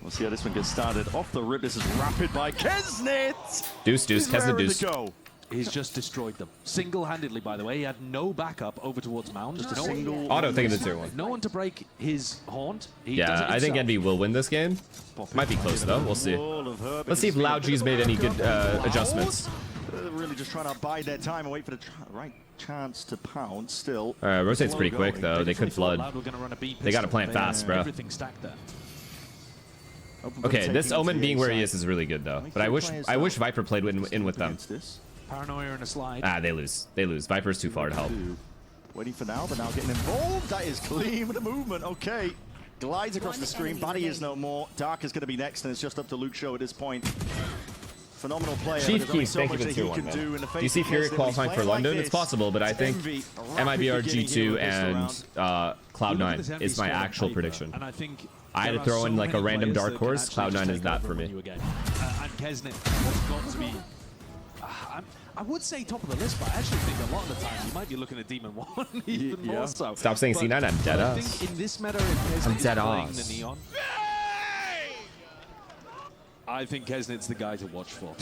We'll see how this one gets started. Off the rip, this is rapid by Kesnit. Deuce, He's Kesnit, raring to deuce. go. He's just destroyed them. Single-handedly, by the way. He had no backup over towards Mound. Just a single. Auto thinking the tier 1. No one to break his haunt. He does Yeah, it I think himself. Envy will win this game. Might be close though. We'll see. Let's see if Lao G's made any good adjustments. Really just trying to bide their time and wait for the right chance to pounce still. All right, rotate's pretty quick though. They could flood. Loud were gonna run a B They gotta pistol. plant fast, bro. Everything stacked there. Okay, this Omen being where he is really good though. But I wish Viper played in with them. Paranoia in a slide. Ah, they lose. They lose. Viper's too far to help. Waiting for now, but now getting involved. That is clean with the movement. Okay. Glides across the screen. Batty is no more. Dark is going to be next, and it's just up to Luke Show at this point. Phenomenal player. Chief but there's only Keith, so thank you much for the that tier he 1, can man. do in the Do you see face of Fury this. When he's qualifying for playing like London? this, It's possible, but I think Envy, a rapid MIBR beginning here G2 with this and round. Cloud9 is my actual prediction. And I think I had to there throw are in so like a many random players dark that can horse. actually just Cloud9 is take that over for when me. you again. And Kesnit has got to be. I would say top of the list, but I actually think a lot of the time you might be looking at Demon 1 even more so. Stop saying C9, I'm dead I ass. think in this meta, if I'm Kesnit's dead playing ass. the Neon, I think Kesnit's the guy to watch for.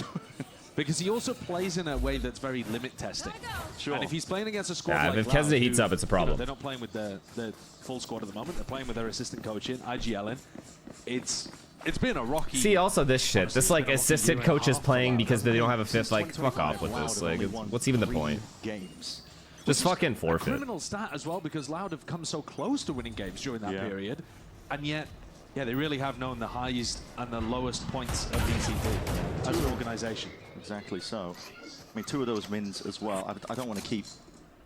Because he also plays in a way that's very limit testing. Sure. And if he's playing against a squad Yeah, like if Loud, Kesnit heats who, up, it's a problem. they're not playing with the full squad at the moment. They're playing with their assistant coach in, IGL in. It's been a rocky... See, also this shit. This like Honestly, assistant it's been a coaches rocky playing year because they don't have a Since fifth. Like, fuck off with 2025, this. Loud Like, have only won what's even the 3 point? games. Just fucking A forfeit. criminal stat as well, because Loud have come so close to winning games during that period. And yet, yeah, they really have known the highest and the lowest points of VCT as an organization. Exactly so. I mean, 2 of those wins as well. I don't want to keep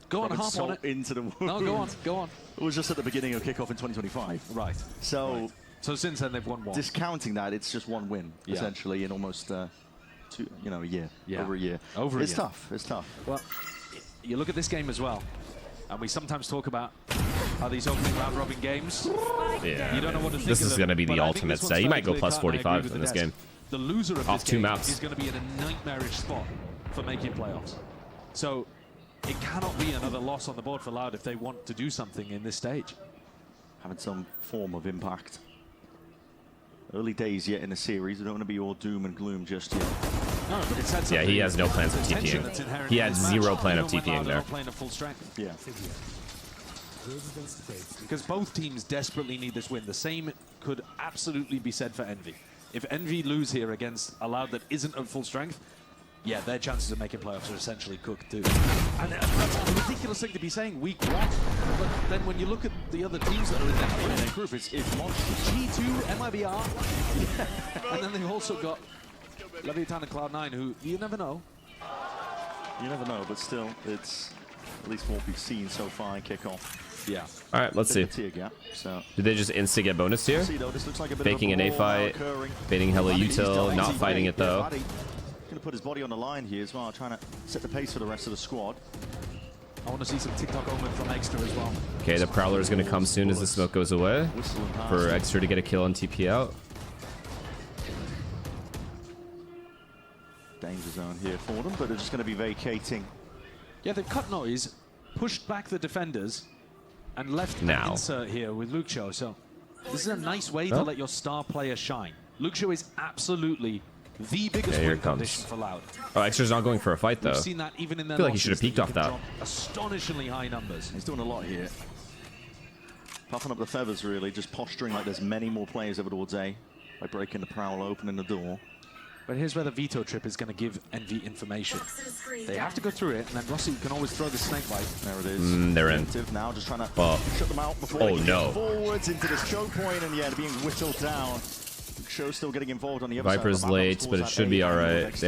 Go on, hop on it. into the wound. No, go on, go on. It was just at the beginning of kickoff in 2025. Right. So, right. So since then they've won 1. Discounting that, it's just 1 win essentially in almost a year. Yeah. Over a year. It's tough. It's tough. Well, you look at this game as well, and we sometimes talk about how these opening round robin games. Yeah. You don't know what to think. This is going to be the ultimate set. You might go plus clear-cut, 45 in this game. The loser of Off this 2 game maps. is going to be in a nightmarish spot for making playoffs. So it cannot be another loss on the board for Loud if they want to do something in this stage. Having some form of impact. Early days yet in the series. We don't want to be all doom and gloom just yet. No, but it's had Yeah, he has no plans of tension that's TPing. inherent He in had this 0 match, plan of even when TPing Loud are there. not playing at full strength. Yeah. Because both teams desperately need this win. The same could absolutely be said for Envy. If Envy lose here against a Loud that isn't at full strength, yeah, their chances of making playoffs are essentially cooked too. And that's a ridiculous thing to be saying week 1. But then when you look at the other teams that are in their group, it's monstrous. G2, MIBR, and then they've also got Leviathan and Cloud9, who you never know. You never know, but still, it's at least what we've seen so far in kickoff. Yeah. All right, let's see. Tier gap, so. Did they just insta get bonus here? See, though, this looks like a bit Faking of an A fight, baiting hella util, not fighting it though. Going to put his body on the line here as well, trying to set the pace for the rest of the squad. I want to see some TikTok omen from Extra as well. Okay, the Prowler is going to come soon as the smoke goes away for Extra to get a kill on TP out. Danger zone here for them, but they're just going to be vacating. Yeah, they've cut noise, pushed back the defenders, and left Now. an insert here with Luxio. So this is a nice way to let your star player shine. Luxio is absolutely the biggest here win it comes. condition for Loud. Oh, Extra's not going for a fight though. We've seen that even in their I feel like he losses, should have peeked you off can that. drop astonishingly high numbers. He's doing a lot here. Puffing up the feathers, really, just posturing like there's many more players over towards A by breaking the Prowl, opening the door. But here's where the veto trip is going to give Envy information. They have to go through it, and then Rossi can always throw the snake bite. There it is. They're in. Now just trying to Well, shut them out before oh they can no. get forwards into this choke point, and yeah, they're being whittled down. Show's still getting involved on the other Viper's side. Of the late, but it should be alright.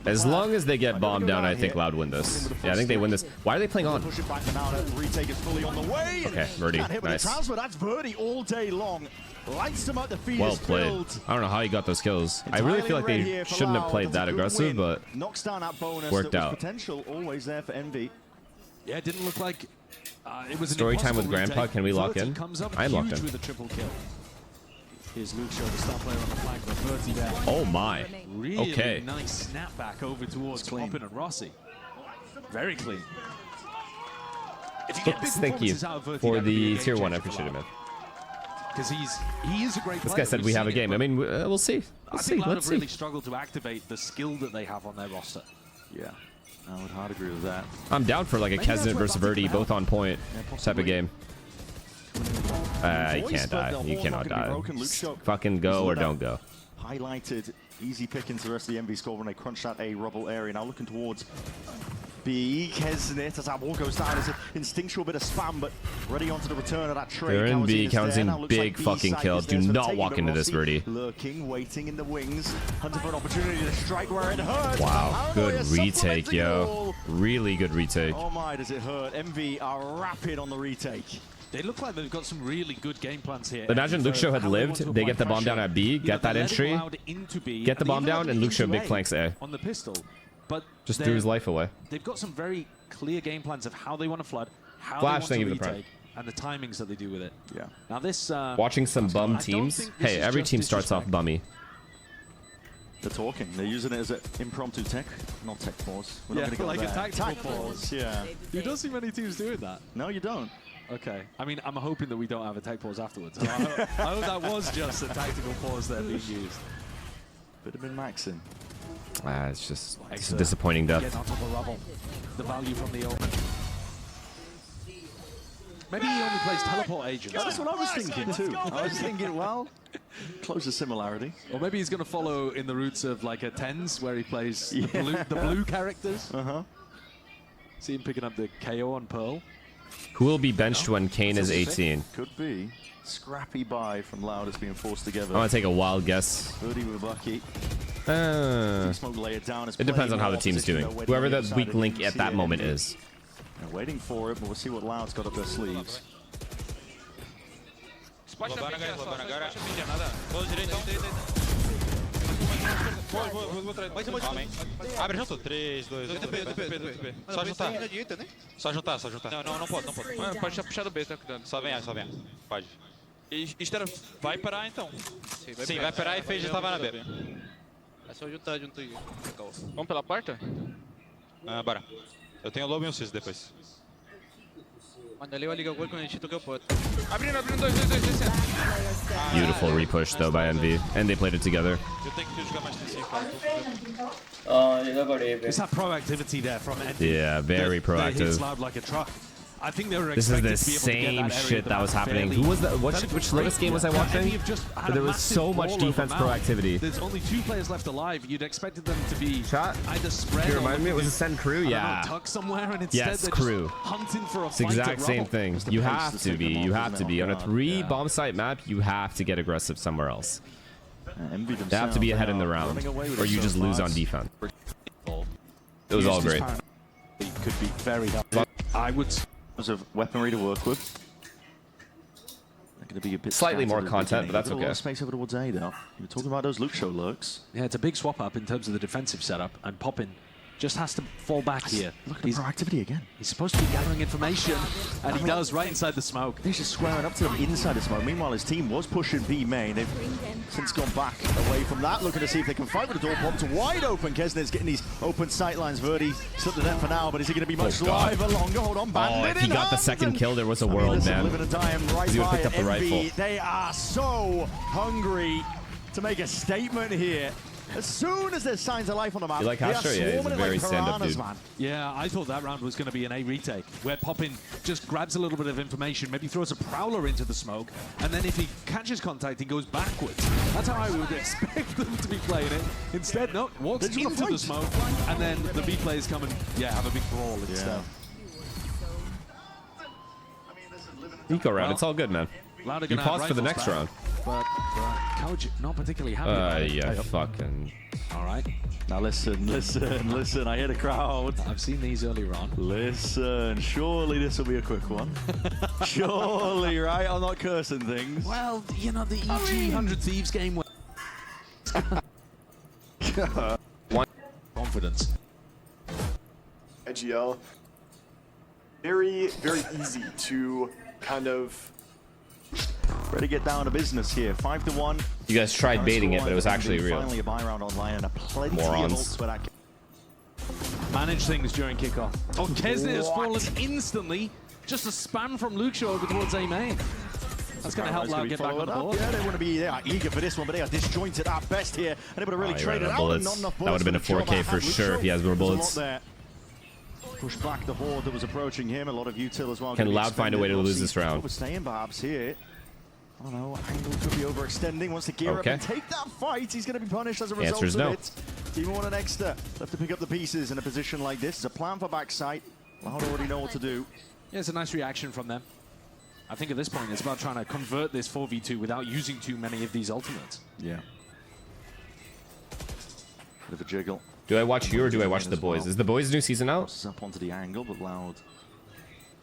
As long as they get bombed down, I think Loud win this. Yeah, I think they win this. Why are they playing on? Push it back, and now that retake is fully on the way. Okay, Verdi, nice. That's Verdi all day long. Lights them out, the feed Well is played. filled. I don't know how he got those kills. I really feel like they shouldn't have played that aggressive, but knocks down that bonus. worked that was out. Potential always there for Envy. Yeah, it didn't look like it was an Story time with impossible Grandpa, retake. can we lock Verti in? comes up I'm locked huge in. with a triple kill. Here's Luxio, the star player on the flank, but Verti there. Oh my. Really Okay. nice snapback over towards Poppin and Rossi. Very clean. If you get big Thank you performances out of Verti, for that could be a the game tier 1. I changer for appreciate it, Loud. man. Because he is a great This player. guy said We've we have a seen it, game. I but mean, we'll see. I Let's see. think Loud Let's have really see. struggled to activate the skill that they have on their roster. Yeah, I would hard agree with that. I'm down for like a Maybe that's Kesnet where versus Bati Verdi, can both help. on point type of game. You Voice, can't but die. the You wall cannot not gonna be die. broken. Luxio Fucking go or don't go. highlighted easy pickings the rest of the MV score when they crunch that A rubble area. Now looking towards B. Kesnet as that wall goes down. It's an instinctual bit of spam, but ready onto the return of that trade. They're in Now B, is there. counting Now looks big like fucking B-side kill. is Do there for not taking, walk but into this, Rossi Verdi. lurking, waiting in the wings, hunting for an opportunity to strike where it hurts. Wow, good Paranoia retake, supplementing it yo. all. Really good retake. Oh my, does it hurt. MV are rapid on the retake. They look like they've got some really good game plans here. Imagine For Luxio had how they want lived, to they apply get the bomb pressure. down at B, Either get that they're letting entry, Loud into B, get the bomb even down, and into Luxio big A flanks A. on the pistol. But Just threw his life away. They've got some very clear game plans of how they want to flood, how Flash, they thank want you to for the retake, and the timings that they do with it. Yeah. Now this... Watching some bum teams. Hey, every team starts off bummy. They're talking. They're using it as an impromptu tech, not tech pause. We're Yeah, not going to go like a there. tactical pause. Yeah. You don't see many teams doing that. No, you don't. Okay. I mean, I'm hoping that we don't have a tech pause afterwards. I hope that was just a tactical pause there being used. Bit of min-maxing. It's just a disappointing death. Getting onto the rubble. The value from the omen. Maybe he only plays teleport agents. That's what I was thinking too. I was thinking, well, closer similarity. Or maybe he's going to follow in the roots of like a TENS where he plays the blue characters. Uh-huh. See him picking up the KO on Pearl. Who will be benched when Kane is 18? Could be. Scrappy buy from Loud is being forced together. I'm gonna take a wild guess. Birdie with Bucky. It depends on how the team's doing. Whoever the weak link at that moment is. They're waiting for it, but we'll see what Loud's got up their sleeves. Abre junto. 3, 2, 1. Só juntar. Só juntar, só juntar. Não pode. Pode puxar do B, tá cuidando. Só vem. Pode. Estera, vai parar então. Sim, vai parar e fez já tava na B. É só juntar aí. Vamos pela porta? Bora. Eu tenho o lobo e um cis depois. Manda ali, eu ligo o gol quando a gente toca o poto. Abrindo, 2. Beautiful repush though by Envy, and they played it together. Eu tenho que jogar mais defensivo. It's that proactivity there from Envy. Yeah, very That hits proactive. Loud like a truck. I think they were This is expected the to be able to get same that area shit that was happening. Who was that? Which latest game was I watching? There was so much defense proactivity. There's only 2 players left alive. You'd expected them to be Shot? either spread. You or remind me, it was a Send Crew? I don't know, Yeah. tuck somewhere, and instead Yes, they're Crew. just hunting for a It's the fight exact to same rubble. thing. You have to be. You have to be. On a 3 bomb site map, you have to get aggressive somewhere else. They have to be ahead in the round, or you just lose on defense. It was all great. It could be very I would. of weaponry to work with. They're going to be a bit Slightly more scattered at the content, beginning. but that's A lot of okay. space over towards A though. You were talking about those Luke Show lurks. Yeah, it's a big swap up in terms of the defensive setup, and Poppin just has to fall back here. Look at the proactivity again. He's supposed to be gathering information, and he does right inside the smoke. He's just squaring up to them inside the smoke. Meanwhile, his team was pushing B main. They've since gone back away from that, looking to see if they can fight with the door popped wide open. Kesner's getting these open sight lines. Verdi slipped the net for now, but is he going to be much live or longer? Hold on, Bandit if he got the second kill, there was a world, man. Living and dying right He would've by picked up the Envy. rifle. They are so hungry to make a statement here. As soon as there's signs of life on the map, You like they are Hastro? Yeah, he's a swarming it very like stand-up piranhas, dude. man. Yeah, I thought that round was going to be an A retake, where Poppin just grabs a little bit of information, maybe throws a prowler into the smoke, and then if he catches contact, he goes backwards. That's how I would expect them to be playing it. Instead, no, walks They're just into gonna the fight. smoke, and then the B players come and, yeah, have a big brawl instead. Eco round, it's all good, man. Louder You gonna have pause for the rifles next back, round. But Coach not particularly happy about it. Yeah, fucking. All right. Now listen. I hear the crowd. I've seen these earlier on. Listen, surely this will be a quick one. Surely, right? I'm not cursing things. Well, you know, the EG 100 Thieves game where confidence. IGL, very, very easy to kind of Ready to get down to business here. 5-1. You guys tried baiting it, but it was actually real. Finally a buy round online and a plenty Morons. of ults for that. Manage things during kickoff. Oh, Kesner has fallen instantly. Just a spam from Luke Shaw over towards A main. That's going to help Loud get back on the board. Yeah, they want to be eager for this one, but they are disjointed at best here. And able to really he trade ran it out of out. And bullets. not enough That would have been a bullets for 4K Luke for Shaw. sure if he has more There's a bullets. lot there. Push back the horde that was approaching him. A lot of util as well. Can Gonna be Loud find a way to expended. lose this round? Overstaying perhaps here. I don't know. Angle could be overextending. Wants to gear up Okay. and take that fight. He's going to be punished as a result Answer's of no. it. Team want an extra. Left to pick up the pieces in a position like this. It's a plan for backside. Loud already know what to do. Yeah, it's a nice reaction from them. I think at this point it's about trying to convert this 4v2 without using too many of these ultimates. Yeah. Bit of a jiggle. Do I watch you or do I watch The Boys? Is The Boys new season out? Crosses up onto the angle, but Loud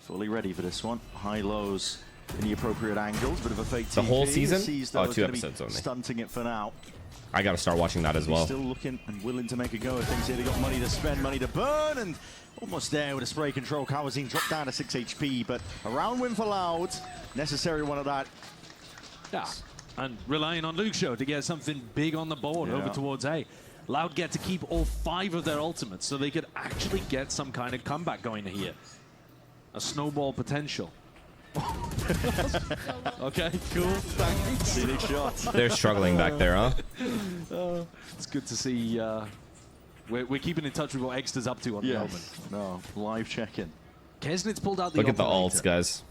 fully ready for this one. High lows in the appropriate angles. Bit of a fake The whole TP. season? Sees Oh, those 2 gonna be episodes only. Stunting it for now. I gotta start watching that as He's well. still looking and willing to make a go of things here. They got money to spend, money to burn, and almost there with a spray control. Kawazine dropped down to 6 HP, but a round win for Loud. Necessary one of that. Yeah, and relying on Luke Show to get something big on the board over towards A. Loud get to keep all 5 of their ultimates so they could actually get some kind of comeback going here. A snowball potential. Okay, cool. Thanks. Scenic shot. They're struggling back there, huh? It's good to see. We're keeping in touch with what Exter's up to on the moment. No, live check-in. Kesnit's pulled out the Look at the operator. ults, guys.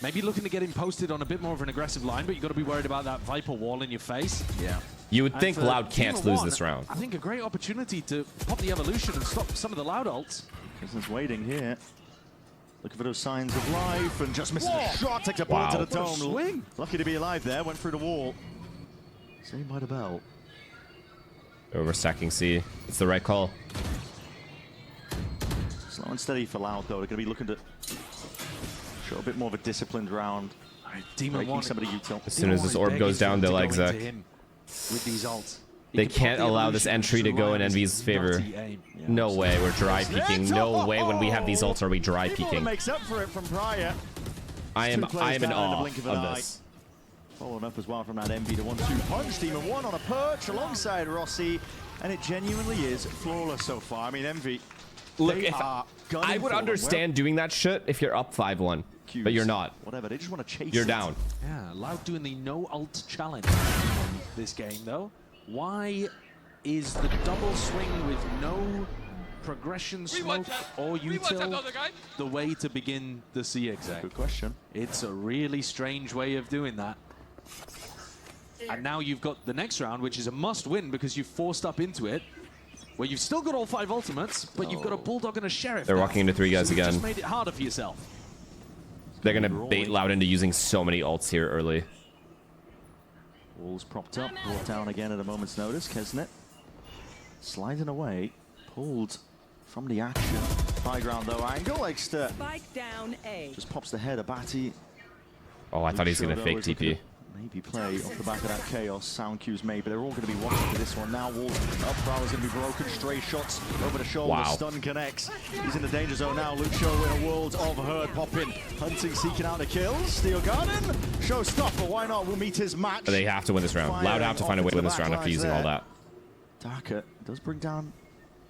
Maybe looking to get him posted on a bit more of an aggressive line, but you've got to be worried about that Viper wall in your face. Yeah. You would And think for Loud Team can't of lose One, this round. I think a great opportunity to pop the evolution and stop some of the Loud ults. Business waiting here. Looking for those signs of life and just misses a shot. Takes a bullet to the dome. Swing. Lucky to be alive there. Went through the wall. Saved by the bell. We're stacking C. It's the right call. Slow and steady for Loud, though. They're going to be looking to show a bit more of a disciplined round. Demon Breaking some of the util. As soon as this orb goes down, they'll exec. With these ults. They can't allow this entry to go in Envy's favor. No way, we're dry peeking. No way when we have these ults are we dry peeking. Makes up for it from prior. I am in awe of this. Following up as well from that Envy, the 1-2 punch. Demon 1 on a perch alongside Rossi. And it genuinely is flawless so far. I mean, Envy, look, if I would understand doing that shit if you're up 5-1. But you're not. Whatever, they just want to chase You're down. Yeah, Loud doing the no ult challenge in this game, though. Why is the double swing with no progression smoke or util the way to begin the C exec? Good question. It's a really strange way of doing that. And now you've got the next round, which is a must-win because you've forced up into it, where you've still got all 5 ultimates, but you've got a Bulldog and a Sheriff. They're walking into 3 guys again. Just made it harder for yourself. They're gonna bait Loud into using so many ults here early. Walls propped up, brought down again at a moment's notice. Kesnet sliding away, pulled from the action. High ground though, angle likes to Spike down A. just pops the head of Batty. Oh, I thought he was gonna fake TP. Maybe play off the back of that chaos. Sound cues made, but they're all going to be watching for this one. Now Walls up, Prowler's going to be broken. Stray shots over the shoulder. Wow. Stun connects. He's in the danger zone now. Lucio in a world of hurt. Popping, hunting, seeking out the kills. Steel Garden. Showstopper, why not? We'll meet his match. They have to win this round. Loud have to find a way to win this round after using all that. Darker does bring down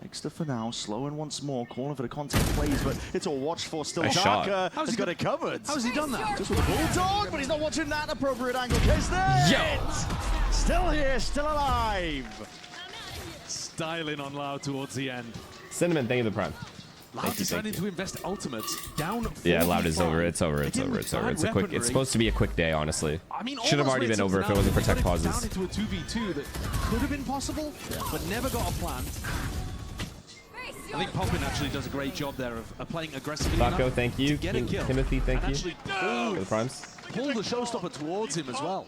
Extra for now, slowing once more, calling for the contact plays, but it's all watched for still. Nice Darker shot. has got it covered. How's he done that? Just with a bulldog, but he's not watching that appropriate angle. Kesnet! Yo! Still here, still alive. Styling on Loud towards the end. Cinnamon, thank you for the prime. Loud deciding to invest ultimates down. Yeah, Loud is over. It's over. It's over. It's over. It's a quick. It's supposed to be a quick day, honestly. I mean, should have already been over if it wasn't for tech pauses. Down into a 2v2 that could have been possible, but never got a plan. I think Poppin actually does a great job there of playing aggressively. Taco, thank you. To get a kill. Timothy, thank you. Actually, For the primes. pull the showstopper towards him as well.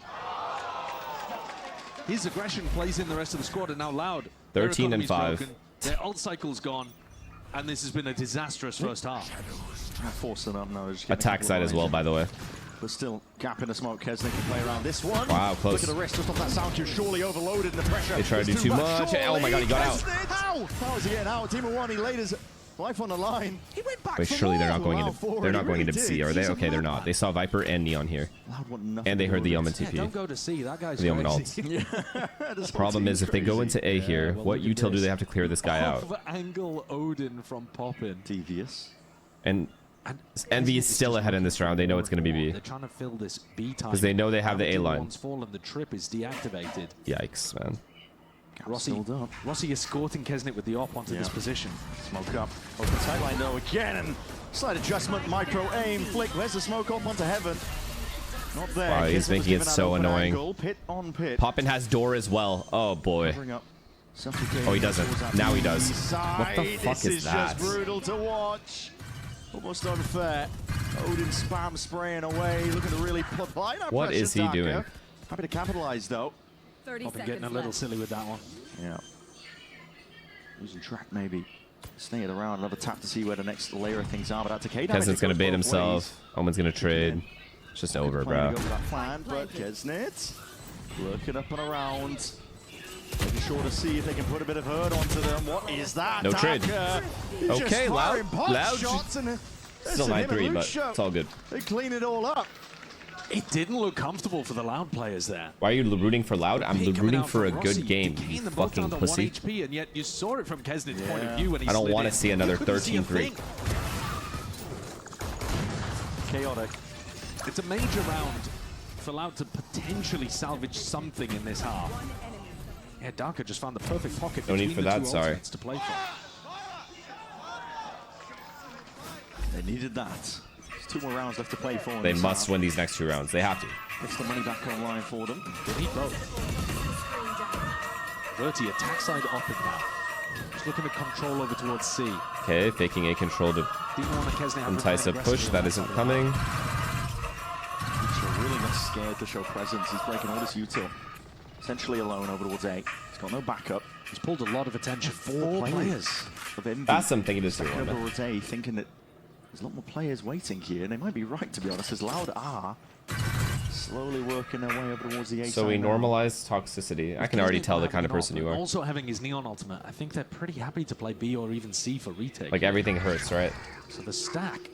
His aggression plays in the rest of the squad, and now Loud. 13 and 5. Broken, their ult cycle's gone, and this has been a disastrous first half. Trying to force it up now. Attack side as well, by the way. But still, gap in the smoke. Kesnet can play around this one. Wow, close. Look at the rest, just off that sound cue, surely overloaded in the pressure. They try to do too much. Oh my god, he got out. How? How is he getting out? Team of one, he laid his life on the line. He went back. Wait, surely they're not going into. They're not going into C, are they? Okay, they're not. They saw Viper and Neon here, and they heard the Yeoman Yeah, don't TP. go to C. That guy's The Yeoman crazy. ult. The problem is if they go into A here, what util do they have to clear this guy out? Angle Odin from Poppin. Devious. And Envy is still ahead in this round. They know it's going to be B. They're trying to fill this B time. Because they know they have the A line. Once fallen, the trip is deactivated. Yikes, man. Rossi escorting Kesnet with the op onto this position. Smoke up. Open sideline though again. And slight adjustment, micro aim, flick. Where's the smoke up onto heaven? Not there. Wow, he's Kesnet making it was given so that open annoying. angle. Pit on pit. Poppin has door as well. Oh boy. Bring up. Oh, he doesn't. Now he does. What the fuck This is that? Just brutal to watch. Almost unfair. Odin spam spraying away, looking to really apply that What pressure. is he Darker. doing? Happy to capitalize though. 30 Poppin seconds getting a little left. silly with that one. Yeah. Losing track maybe. Staying it around, another tap to see where the next layer of things are, but that's okay. Kesnet's going to bait himself. Omen's going to trade. It's just over, bro. Go for that plan, but Kesnet looking up and around. Making sure to see if they can put a bit of hurt onto them. What is that? No trade. He's Okay, just Loud. firing pot Loud. shots and Still listen, him and 9-3, but Lucio, it's all good. They clean it all up. It didn't look comfortable for the Loud players there. Why are you rooting for Loud? I'm Pick coming rooting out for a from good Rossi, game, decaying you them both fucking down to pussy. 1 HP, and yet you saw it from Kesnet's point of view when he I don't slid want to in. see another You couldn't see a 13-3. thing. Chaotic. It's a major round for Loud to potentially salvage something in this half. Yeah, Darker just found the perfect pocket No need between for the that, two sorry. ultimates to play from. They needed that. There's 2 more rounds left to play for. in They this must half. win these next 2 rounds. They have to. Gets the money back online for them. They need both. Verti attack side up and now. Just looking to control over towards C. Okay, faking A control to Entice a push, that isn't coming. Lucio really not scared to show presence. He's breaking all this util. Essentially alone over towards A. He's got no backup. He's pulled a lot of attention. 4 players. Of Envy. That's something he does over towards A, thinking that there's a lot more players waiting here, and they might be right, to be honest, as Loud are slowly working their way over towards the A side. So we normalize toxicity. I can already tell the kind of person you are. Also having his Neon ultimate, I think they're pretty happy to play B or even C for retake. Like everything hurts, right? So the stack.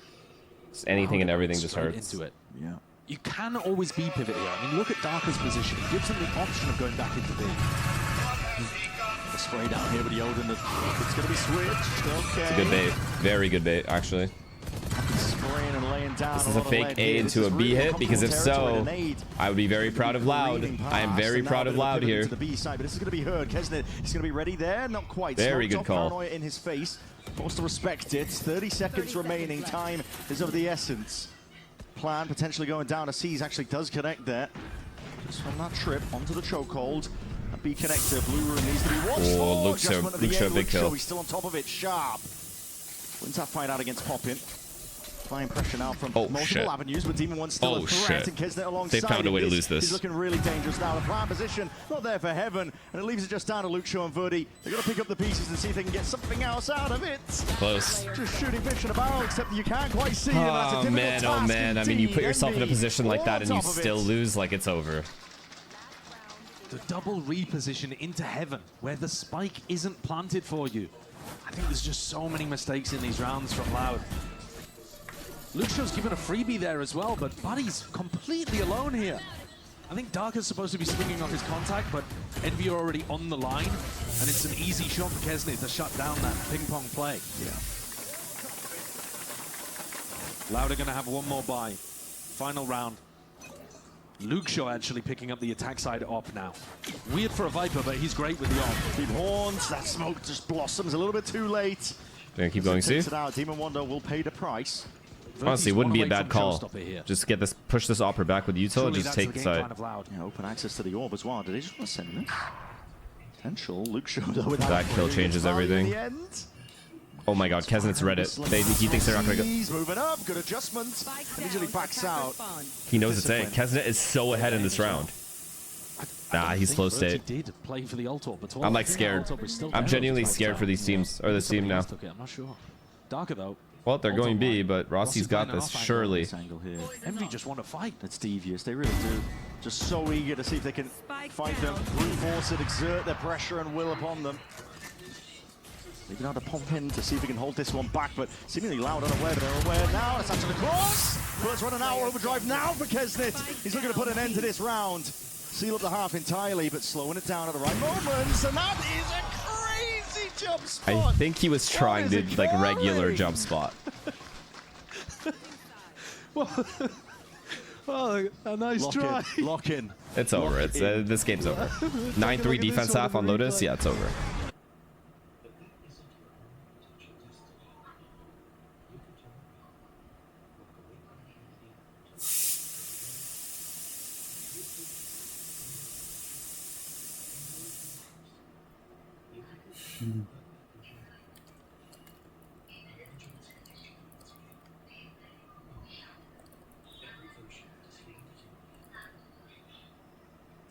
It's anything and everything just hurts. Into it. Yeah. You can always be pivot here. I mean, look at Darker's position. It gives him the option of going back into B. The spray down here with the Odin. It's going to be switched. Okay. It's a good bait. Very good bait, actually. Spraying and laying down. This is a fake A into a B hit, because if so, I would be very proud of Loud. I am very proud of Loud here. The B side, but this is going to be heard. Kesnet is going to be ready there. Not quite. Very good call. Paranoia in his face. Forced to respect it. 30 seconds remaining. Time is of the essence. Plan potentially going down. A C's actually does connect there. Just from that trip onto the chokehold. A B connector. Blue room needs to be watched. Oh, Luxo, big kill. He's still on top of it. Sharp. Wins that fight out against Poppin. Applying pressure now from multiple avenues, but Demon 1 still a threat, and Kesnet alongside. They found a way to lose this. He's looking really dangerous now. The plan position, not there for Heaven, and it leaves it just down to Luxo and Verdi. They're going to pick up the pieces and see if they can get something else out of it. Close. Just shooting fish in a barrel, except you can't quite see it. That's a Oh man, task oh man. I mean, you put yourself in a indeed. position like that and you On top of still it. lose, like it's over. The double reposition into Heaven, where the spike isn't planted for you. I think there's just so many mistakes in these rounds from Loud. Luxio's given a freebie there as well, but Buddy's completely alone here. I think Darker's supposed to be swinging on his contact, but Envy are already on the line, and it's an easy shot for Kesnet to shut down that ping-pong play. Yeah. Loud are going to have one more buy. Final round. Luxio actually picking up the attack side op now. Weird for a Viper, but he's great with the op. Deep horns, that smoke just blossoms a little bit too late. Gonna keep going C. Takes it out. Demon Wonder will pay the price. Honestly, it wouldn't be a bad call. Just get this, push this opera back with util and just take the side. Yeah, open access to the orb as well. Did they just want to send this? Potential. Luxio though with That kill changes everything. Oh my god, Kesnet's read it. He thinks they're not gonna go. He's moving up, good adjustment. And usually backs out. He knows it's A. Kesnet is so ahead in this round. Nah, he's slow state. I'm like scared. I'm genuinely scared for these teams, or this team now. I'm not sure. Darker though. Well, they're going B, but Rossi's got this, surely. Envy just want to fight. That's devious, they really do. Just so eager to see if they can fight them, brute force it, exert their pressure and will upon them. Leaving out a pump in to see if we can hold this one back, but seemingly Loud unaware, but they're aware now. It's actually the cross. Bullets running out, overdrive now for Kesnet. He's looking to put an end to this round. Seal up the half entirely, but slowing it down at the right moments, and that is a crazy jump spot. I think he was trying to, like, regular jump spot. Well, a nice try. Lock in. It's over. It's this game's over. 9-3 defense half on Lotus. Yeah, it's over.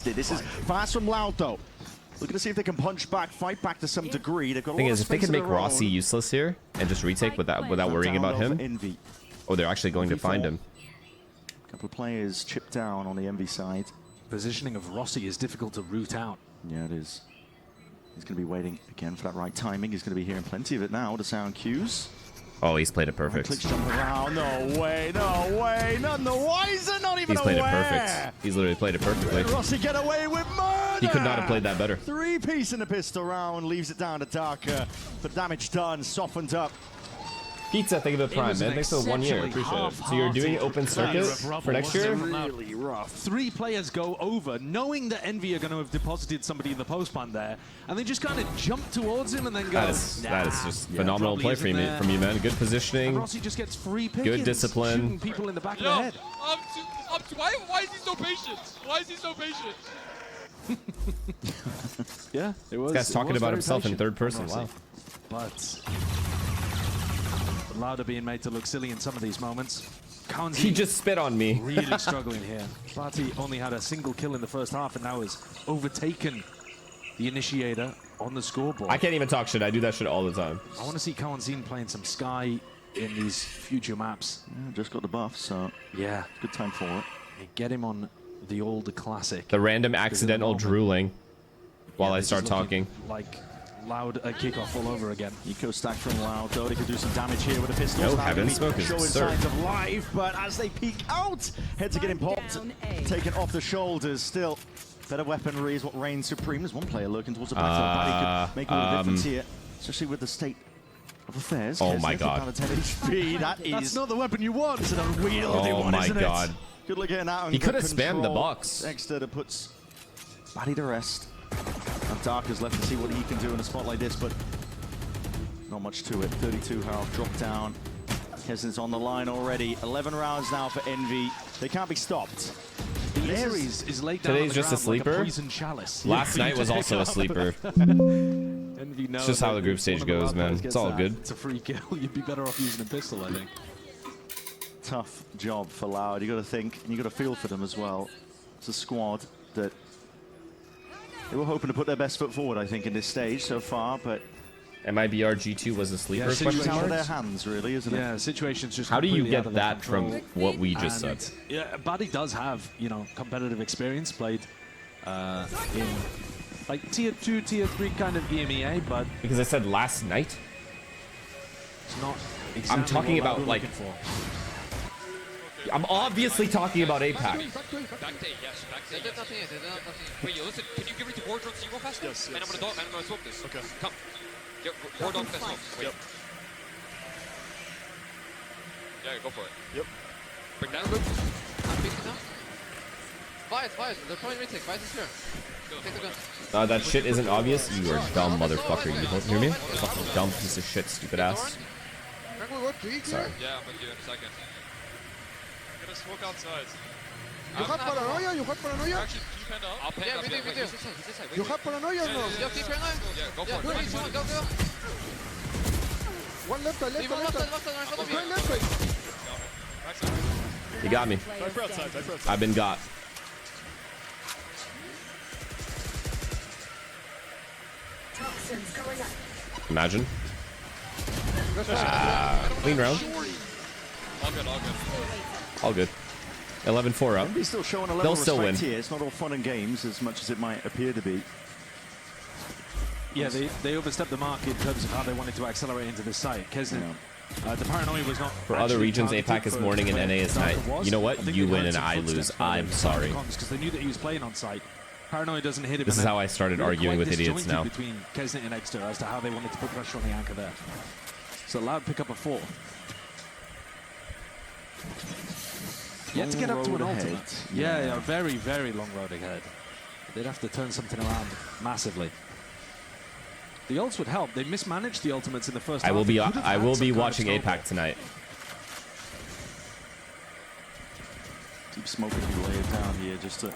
This is fast from Loud though. Looking to see if they can punch back, fight back to some degree. They've got a Thing lot is, of if they space can of make their Rossi own. useless here and just retake without worrying about him. Envy. Oh, they're actually going to find him. A couple of players chipped down on the Envy side. Positioning of Rossi is difficult to root out. Yeah, it is. He's going to be waiting again for that right timing. He's going to be hearing plenty of it now to sound cues. Oh, he's played it perfect. Clicks jumping around. No way, no way. None the wiser, not even He's played it aware. perfect. He's literally played it perfectly. Rossi get away with murder. He could not have played that better. 3-piece in the pistol round. Leaves it down to Darker. The damage done, softened up. Pizza, thank you for the prime, man. Thanks for the 1 year. Appreciate it. So you're doing open circuit for next year? Really rough. 3 players go over, knowing that Envy are going to have deposited somebody in the post plan there, and they just kind of jump towards him and then go. That is just phenomenal play from you, man. Good And positioning. Rossi just gets free pickings, Good discipline. shooting people in the back of the Yo, head. why is he so patient? Why is he so patient? Yeah, it was. This guy's talking about himself in third person. Wow. But Loud are being made to look silly in some of these moments. Kaunzi He just spit on me. really struggling here. Barty only had a single kill in the first half and now has overtaken the initiator on the scoreboard. I can't even talk shit. I do that shit all the time. I want to see Kaunzi playing some Sky in these future maps. Yeah, just got the buff, so Yeah. good time for it. Get him on the old classic. The random accidental drooling while I start talking. Like Loud a kickoff all over again. Eco stack from Loud, though. They could do some damage here with the pistols. No, Now heaven gonna be smoke is showing absurd. signs of life, but as they peek out, heads are getting popped, taken off the shoulders. Still, better weaponry is what reigns supreme. There's one player lurking towards the back, so Buddy could make all the difference here, especially with the state of affairs. Oh my Kesnet god. down to 10 HP. That's not the weapon you want. It's an unwieldy Oh one, my isn't god. it? Good look at that. He could have spammed the control. box. Dexter that puts Buddy to rest. And Darker's left to see what he can do in a spot like this, but not much to it. 32 health, drop down. Kesnet's on the line already. 11 rounds now for Envy. They can't be stopped. Ares is laid down Today's on the just a ground like sleeper? poison chalice. Last night was also a sleeper. Envy knows It's just how that the group if stage one of the goes, Loud man. players It's gets all that, good. It's a free kill. You'd be better off using a pistol, I think. Tough job for Loud. You got to think, and you got to feel for them as well. It's a squad that they were hoping to put their best foot forward, I think, in this stage so far, but MIBR G2 was a sleeper? Yeah, it's out of their marks? hands, really, isn't it? Yeah, situation's just How do you completely out get of their that from control. what we just And, said? Yeah, Buddy does have, you know, competitive experience, played in like tier 2, tier 3 kind of EMEA, but Because I said last night? it's not exactly talking what about, we're like, looking for. I'm obviously talking about APAC. Back day, yes, back day, yes. Wait, yo, listen, can you give it to Ward drone so you go faster? Yes, And I'm yes. gonna smoke this. Okay. Come. Get Ward off that smoke. Wait. Yep. Yeah, go for it. Yep. Bring down good. I'm picking up. Vice, they're throwing retake. Vice is here. Take the gun. That shit isn't obvious. You are dumb, motherfucker. You don't hear me? Fucking dumb piece of shit, stupid ass. Sorry. Yeah, I'm gonna do it in a second. Get a smoke outside. You have paranoia? You have paranoia? Actually, can you pen up? I'll pen Yeah, up. we do. This side. You have paranoia or no? Yo, keep paranoia. Yeah, go Yeah, for go, it. each one, go. One left side, Leave one left side, right in front of Right you. left side. You got me. Cypher outside, Cypher outside. I've been got. Imagine. Clean round. All good, all good. All good. 11-4 up. Envy's still showing a level They'll of still respect win. here. It's not all fun and games as much as it might appear to be. Yeah, they overstepped the mark in terms of how they wanted to accelerate into this site. Kesnet, the paranoia was not. For other actually regions, targeted APAC is for morning and where NA is Darker night. was. You know what? I think You they win heard and some I footsteps lose. by I'm the sorry. because they knew that he was playing on site. Paranoia doesn't hit him. This and is then how I started they were arguing quite with idiots disjointed now. Between Kesnet and Exeter as to how they wanted to put pressure on the anchor there. So Loud pick up a 4. Yet to get up to an road ultimate. ahead. Yeah, very, very long road ahead. They'd have to turn something around massively. The ults would help. They mismanaged the ultimates in the first I half. will be They could have had some kind of watching snowball. APAC tonight. Deep smoke to be laid down here just to...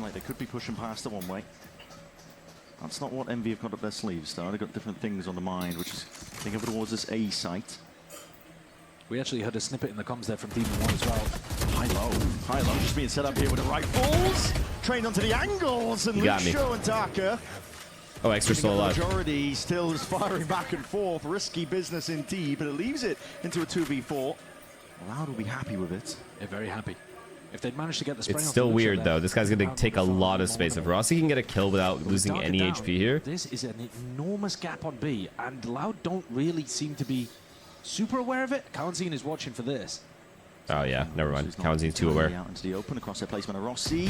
Like they could be pushing past it one way. That's not what Envy have got up their sleeves, though. They've got different things on the mind, which is think of it towards this A site. We actually heard a snippet in the comms there from Demon 1 as well. High-low just being set up here with the rifles. Trained onto the angles, and You got me. Lucio and Darker Oh, Extra still alive. Majority still is firing back and forth. Risky business indeed, but it leaves it into a 2v4. Loud will be happy with it. They're very happy. If they'd managed to get the spray It's off still the weird, Lucho though. there, This guy's going to take a lot of space. If Rossi can get a kill without losing Dark it any down. HP here. This is an enormous gap on B, and Loud don't really seem to be super aware of it. Kalanzine is watching for this. Oh, yeah. Never mind. Kalanzine's too aware. Out into the open across their placement of Rossi.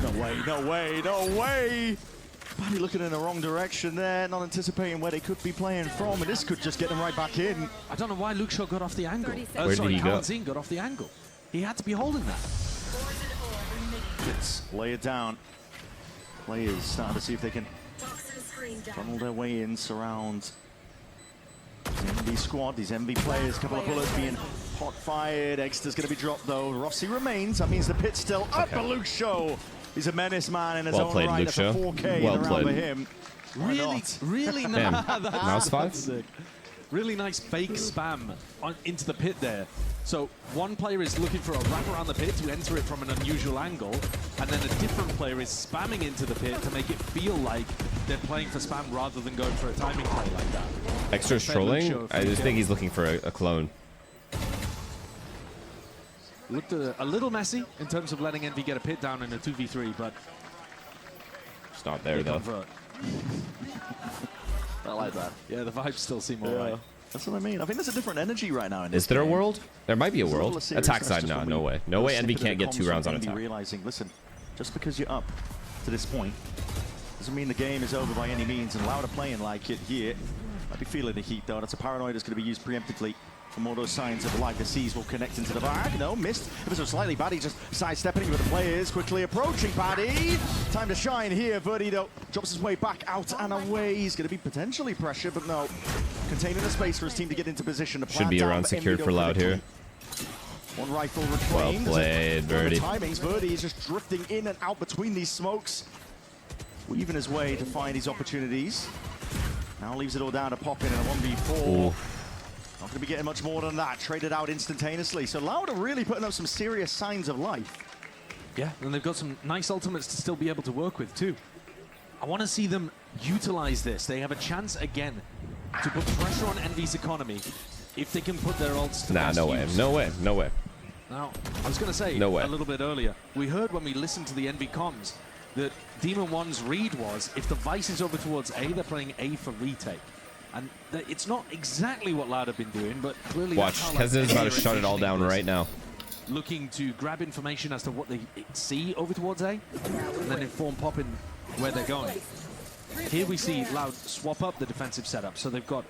No way, no way, no way! Buddy looking in the wrong direction there, not anticipating where they could be playing from, and this could just get them right back in. I don't know why Lucho got off the angle. Where did he go? Kalanzine got off the angle. He had to be holding that. Let's lay it down. Players starting to see if they can funnel their way in, surround the MV squad. These MV players, couple of bullets being hot fired. Extra's going to be dropped though. Rossi remains. That means the pit's still up for Lucho. He's a menace man in his own played, right. Lucho. That's a 4K Well around played. for him. Really Damn. nice. Mouse 5? Sick. Really nice fake spam into the pit there. So one player is looking for a wrap around the pit to enter it from an unusual angle, and then a different player is spamming into the pit to make it feel like they're playing for spam rather than going for a timing play like that. Extra's trolling? I just think he's looking for a clone. Looked a little messy in terms of letting Envy get a pit down in a 2v3, but It's not there, though. convert. I like that. Yeah, the vibes still seem alright. That's what I mean. I think there's a different energy right now in this Is there a game. world? There might be a There's world. level of Attack seriousness side, just no. when No we way. No way snippet Envy of can't the get 2 comms rounds on from Envy attack. realizing, listen, just because you're up to this point doesn't mean the game is over by any means, and Loud are playing like it here. Might be feeling the heat, though. That's a paranoid that's going to be used preemptively for more of those signs of life. The Seas will connect into the bag. No, missed. Ever so slightly. Paddy just sidestepping with the players. Quickly approaching Paddy. Time to shine here. Verdi, though, drops his way back out and away. He's going to be potentially pressured, but no. Containing the space for his team to get into position. Should be around secured for Loud here. One rifle reclaimed. Well played, Verdi. Timings. Verdi is just drifting in and out between these smokes, weaving his way to find these opportunities. Now leaves it all down to pop in a 1v4. Ooh. Not going to be getting much more than that. Traded out instantaneously. So Loud are really putting up some serious signs of life. Yeah, and they've got some nice ultimates to still be able to work with, too. I want to see them utilize this. They have a chance again to put pressure on Envy's economy if they can put their ults to best no way. use. No way. No way. Now, I was going to say No way. a little bit earlier, we heard when we listened to the Envy comms that Demon 1's read was if the Vice is over towards A, they're playing A for retake. And it's not exactly what Loud have been doing, but clearly Watch. Kezin's about to shut it all down right now. Looking to grab information as to what they see over towards A, and then inform Pop in where they're going. Here we see Loud swap up the defensive setup, so they've got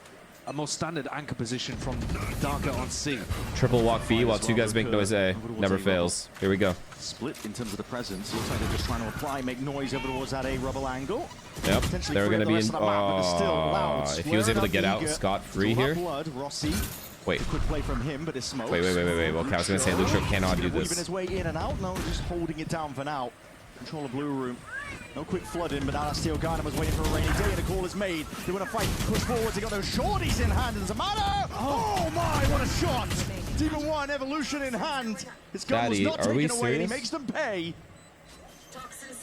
a more standard anchor position from Darker on C. Triple walk B while 2 guys make noise A. Never fails. Here we go. Split in terms of the presence. Looks like they're just trying to apply, make noise over towards that A rubble angle. Yep. Potentially They're free going up to the be rest in. of the map, but it's still Loud If he was able to get out scot-free here. Blood, Rossi. Wait. Quick play from him, but it's smoke. Wait. Well, I was going to say Lucio cannot do Weaving this. his way in and out. No, just holding it down for now. Control of blue room. No quick flooding, but now that Steel Garden was waiting for a rainy day, and a call is made. They want to fight, push forwards. They got those shorties in hand, and Zamada! Oh my, what a shot! Demon 1, Evolution in hand. His gun was Daddy, not are we taken away, and he serious? makes them pay.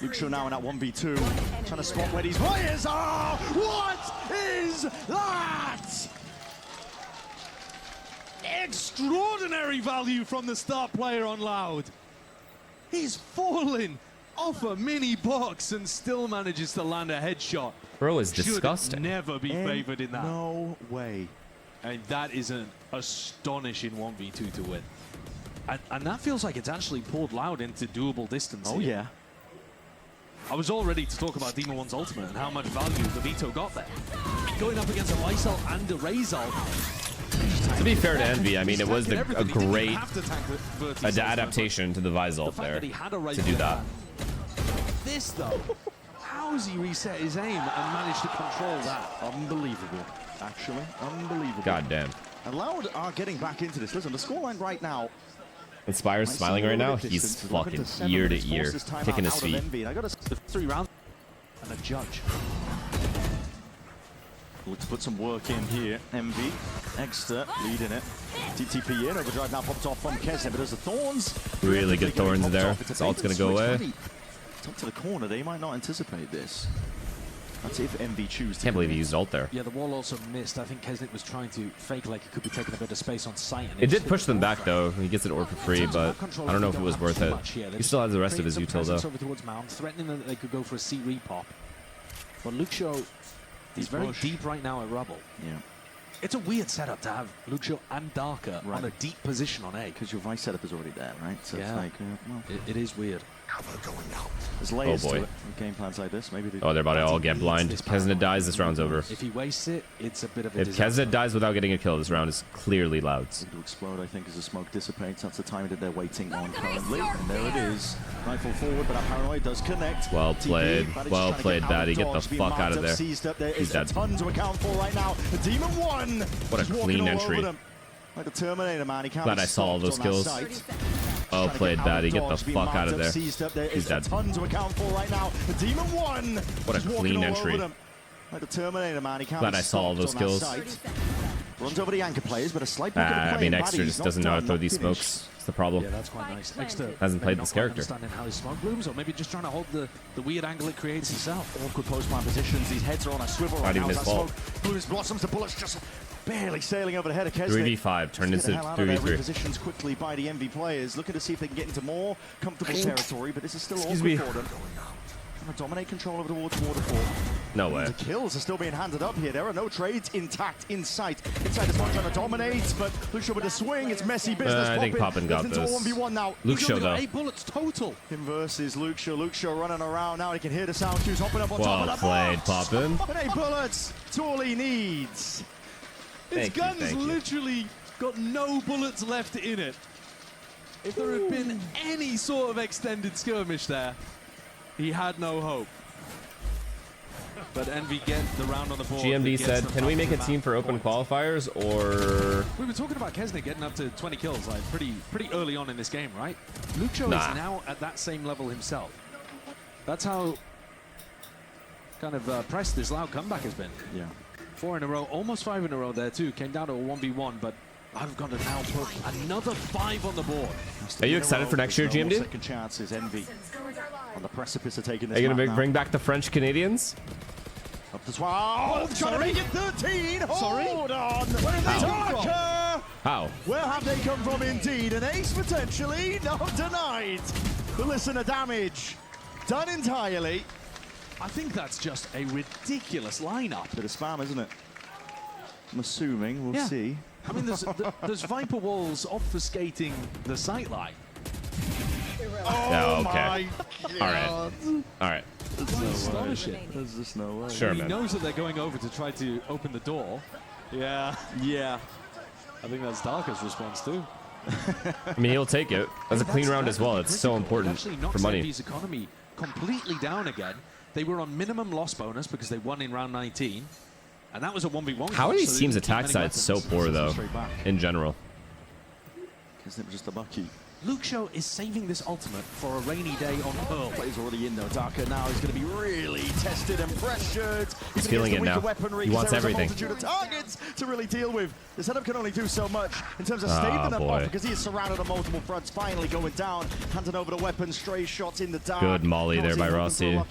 Lucio now in that 1v2, trying to spot where these players are. What is that? Extraordinary value from the start player on Loud. He's falling off a mini box and still manages to land a headshot. Bro is Should disgusting. never be favored in that. No way. And that is an astonishing 1v2 to win. And that feels like it's actually pulled Loud into doable distance. Oh, here. yeah. I was all ready to talk about Demon 1's ultimate and how much value the Vito got there. Going up against a Lysol and a Razor. To be fair to Envy, I mean, it was a Everything. He didn't great have to tank Verti's adaptation to the Visalt The fact there that he had a to do that. This, though, how's he reset his aim and managed to control that? Unbelievable. Actually, unbelievable. God damn. And Loud are getting back into this. Listen, the scoreline right now. Inspire's smiling right now. He's fucking ear to ear, kicking his feet. I got The 3 rounds and a judge. Look to put some work in here. MV, Exeter leading it. TTP in, overdrive now popped off from Kesner, but there's the Thorns. Really good Getting Thorns popped there. off. It's a Salt's bait gonna and go switch. away. Paddy, it's up to the corner. They might not anticipate this. That's if MV choose to. Can't believe he used ult there. Yeah, the wall also missed. I think Kesnet was trying to fake like he could be taking a bit of space on site. And It did push them back though. He gets an orb for free, but I don't know if it was worth it. He still has the rest of his util though. Over towards Mount, threatening that they could go for a C repop. But Luxio, he's very deep right now at Rubble. Yeah. It's a weird setup to have Luxio and Darker on a deep position on A. Because your Vice setup is already there, right? So yeah. it's like, well, it is weird. There's layers Oh boy. to it. Game plans like this, maybe. Oh, they're about to all get blind. Kesnet dies, this round's over. If he wastes it, it's a bit of a If Kesnet dies without getting a kill, this round is clearly Loud's. To explode, I think, as the smoke dissipates. That's the timing that they're waiting on currently. And there it is. Rifle forward, but our paranoid does connect. Well played. Well played, Batty. Get the fuck out of there. He's dead. Tons to account for right now. The Demon 1. What a clean entry. Like the Terminator, man. He can't Glad I saw all those kills. Well played, Batty. Get the fuck out of there. He's dead. Ton to account for right now. The Demon 1. What a clean entry. Like the Terminator, man. He can't Glad I saw all those kills. Runs over the anchor players, but a slight I mean, Extra just doesn't know how to throw these smokes. It's the problem. Yeah, that's quite nice. Extra hasn't played this character. Understanding how his smoke blooms, or maybe just trying to hold the weird angle it creates himself. Awkward post-plant positions. These heads are on a swivel right now. Not even his fault. Blooms, blossoms, the bullets just barely sailing over the head of Kesnet. 3v5 turned into 3v3. Positions quickly by the MV players, looking to see if they can get into more comfortable territory, but this is still awkward for them. Trying to dominate control over towards waterfall. No way. The kills are still being handed up here. There are no trades intact in sight. Inside is one trying to dominate, but Luxio with a swing. It's messy business. I think Poppin got this. 1v1 now. Luxio though. 8 bullets total. Him versus Luxio. Luxio running around now. He can hear the sound cues hopping up on top Well of the played, box. Poppin. And 8 bullets. It's all he needs. His gun's literally got no bullets left in it. If there had been any sort of extended skirmish there, he had no hope. But Envy get the round on the board. GMD said, can we make a team for open qualifiers, or... We were talking about Kesnet getting up to 20 kills like pretty early on in this game, right? Luxio is now at that same level himself. That's how kind of pressed this Loud comeback has been. Yeah. 4 in a row, almost 5 in a row there too. Came down to a 1v1, but I've got to now put another 5 on the board. Are you excited for next year, GMD? Second chance is Envy on the precipice of taking this. Are you going to bring back the French Canadians? Up to 12. Trying to make it 13. Hold on. Where did they come from? How? Where have they come from indeed? An ace potentially, not denied. The listener damage done entirely. I think that's just a ridiculous lineup. Bit of spam, isn't it? I'm assuming. We'll see. I mean, there's Viper walls obfuscating the sightline. Oh, okay. All right. All right. Astonishing. There's just no way. Sure, He man. knows that they're going over to try to open the door. Yeah. Yeah. I think that's Darker's response too. I mean, he'll take it. That's a clean round as well. It's so important for money. His economy completely down again. They were on minimum loss bonus because they won in round 19. And that was a 1v1. How are these teams' attack sides so poor, though, in general? Because it was just a bucky. Luxio is saving this ultimate for a rainy day on Pearl. Play's already in though. Darker now is going to be really tested and pressured. He's feeling it now. He wants everything. There's a multitude of targets to really deal with. The setup can only do so much in terms of staving them off because he is surrounded on multiple fronts. Finally going down, handing over the weapons, stray shots in the dark. Good molly there by Rossi.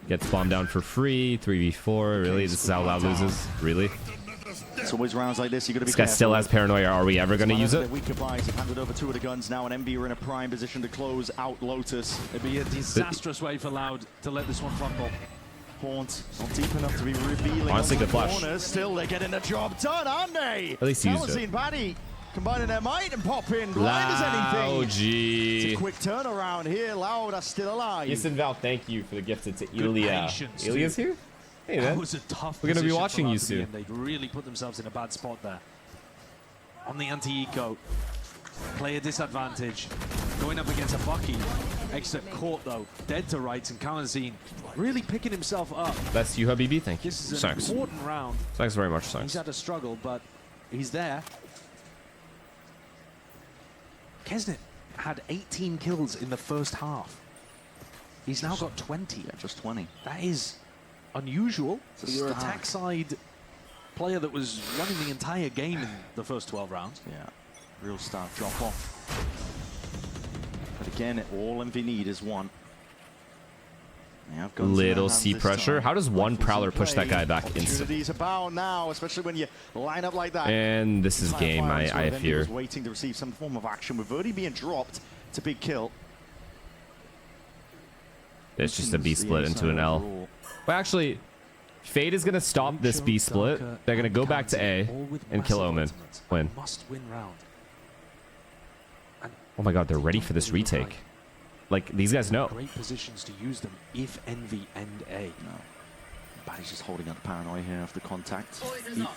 Gets bombed down for free. 3v4. Really? This is how Loud loses? Really? It's always rounds like this. You got to be. This guy still has paranoia. Are we ever going to use it? Weaker buys have handed over 2 of the guns now, and MB are in a prime position to close out Lotus. It'd be a disastrous way for Loud to let this one fumble. Haunt not deep enough to be revealing. Honestly, good flash. Corners. Still, they're getting the job done, aren't they? At least he used it. Batty combining their might and pop in blind as anything. G. It's a quick turnaround here. Loud are still alive. Yes, and Val, thank you for the gifted to Ilya. Ilya's here? Hey, man. That was a tough We're going to be position watching for you Loud to be soon. in. They'd really put themselves in a bad spot there. On the anti-eco, player disadvantage, going up against a Bucky. Extra caught though, dead to rights, and Kalanzine really picking himself up. That's you, Habibi. Thank you. This is an important round. Thanks very much, He's thanks. had a struggle, but he's there. Kesnet had 18 kills in the first half. He's now got 20. Yeah, just 20. That is unusual for your attack side player that was running the entire game in the first 12 rounds. Yeah, real start drop off. But again, all MV need is one. Little C pressure. How does one Prowler push that guy back instantly? About now, especially when you line up like that. And this is game, I fear. Waiting to receive some form of action with VODs being dropped to big kill. It's just a B split into an L. But actually, Fade is going to stop this B split. They're going to go back to A and kill Omen. Win. Oh my god, they're ready for this retake. Like, these guys know. Great positions to use them if Envy end A. No. Baddy's just holding out the paranoia here after contact.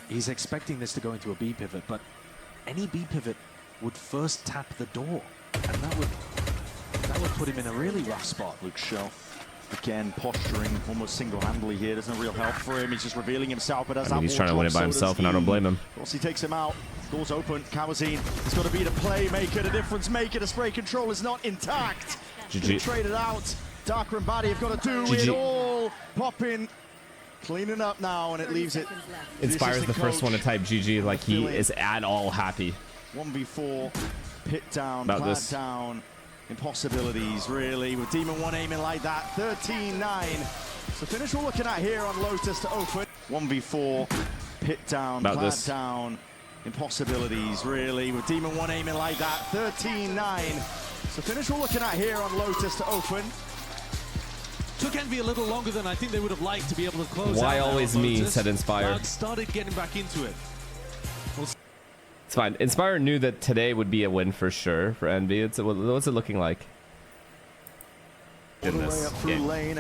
He's expecting this to go into a B pivot, but any B pivot would first tap the door, and that would put him in a really rough spot. Luke Shell, again, posturing almost single-handedly here. There's no real help for him. He's just revealing himself, but he's trying to win it by himself, and I don't blame him. He takes him out. Doors open. Kawazine has got to be the playmaker, the difference maker. The spray control is not intact. GG. Traded out. Darker and Baddy have got to do it all. Popping, cleaning up now, and it leaves it. Inspire's the first one to type GG like he is at all happy. 1v4, pit down, about plant this. down. Impossibilities, really, with Demon 1 aiming like that. 13-9. So finish we're looking at here on Lotus to open. 1v4, pit down, about plant this. down. Impossibilities, really, with Demon 1 aiming like that. 13-9. So finish we're looking at here on Lotus to open. Took Envy a little longer than I think they would have liked to be able to close Why out always me, Lotus. said Inspire. Started getting back into it. It's fine. Inspire knew that today would be a win for sure for Envy. What's it looking like? All the way up through lane.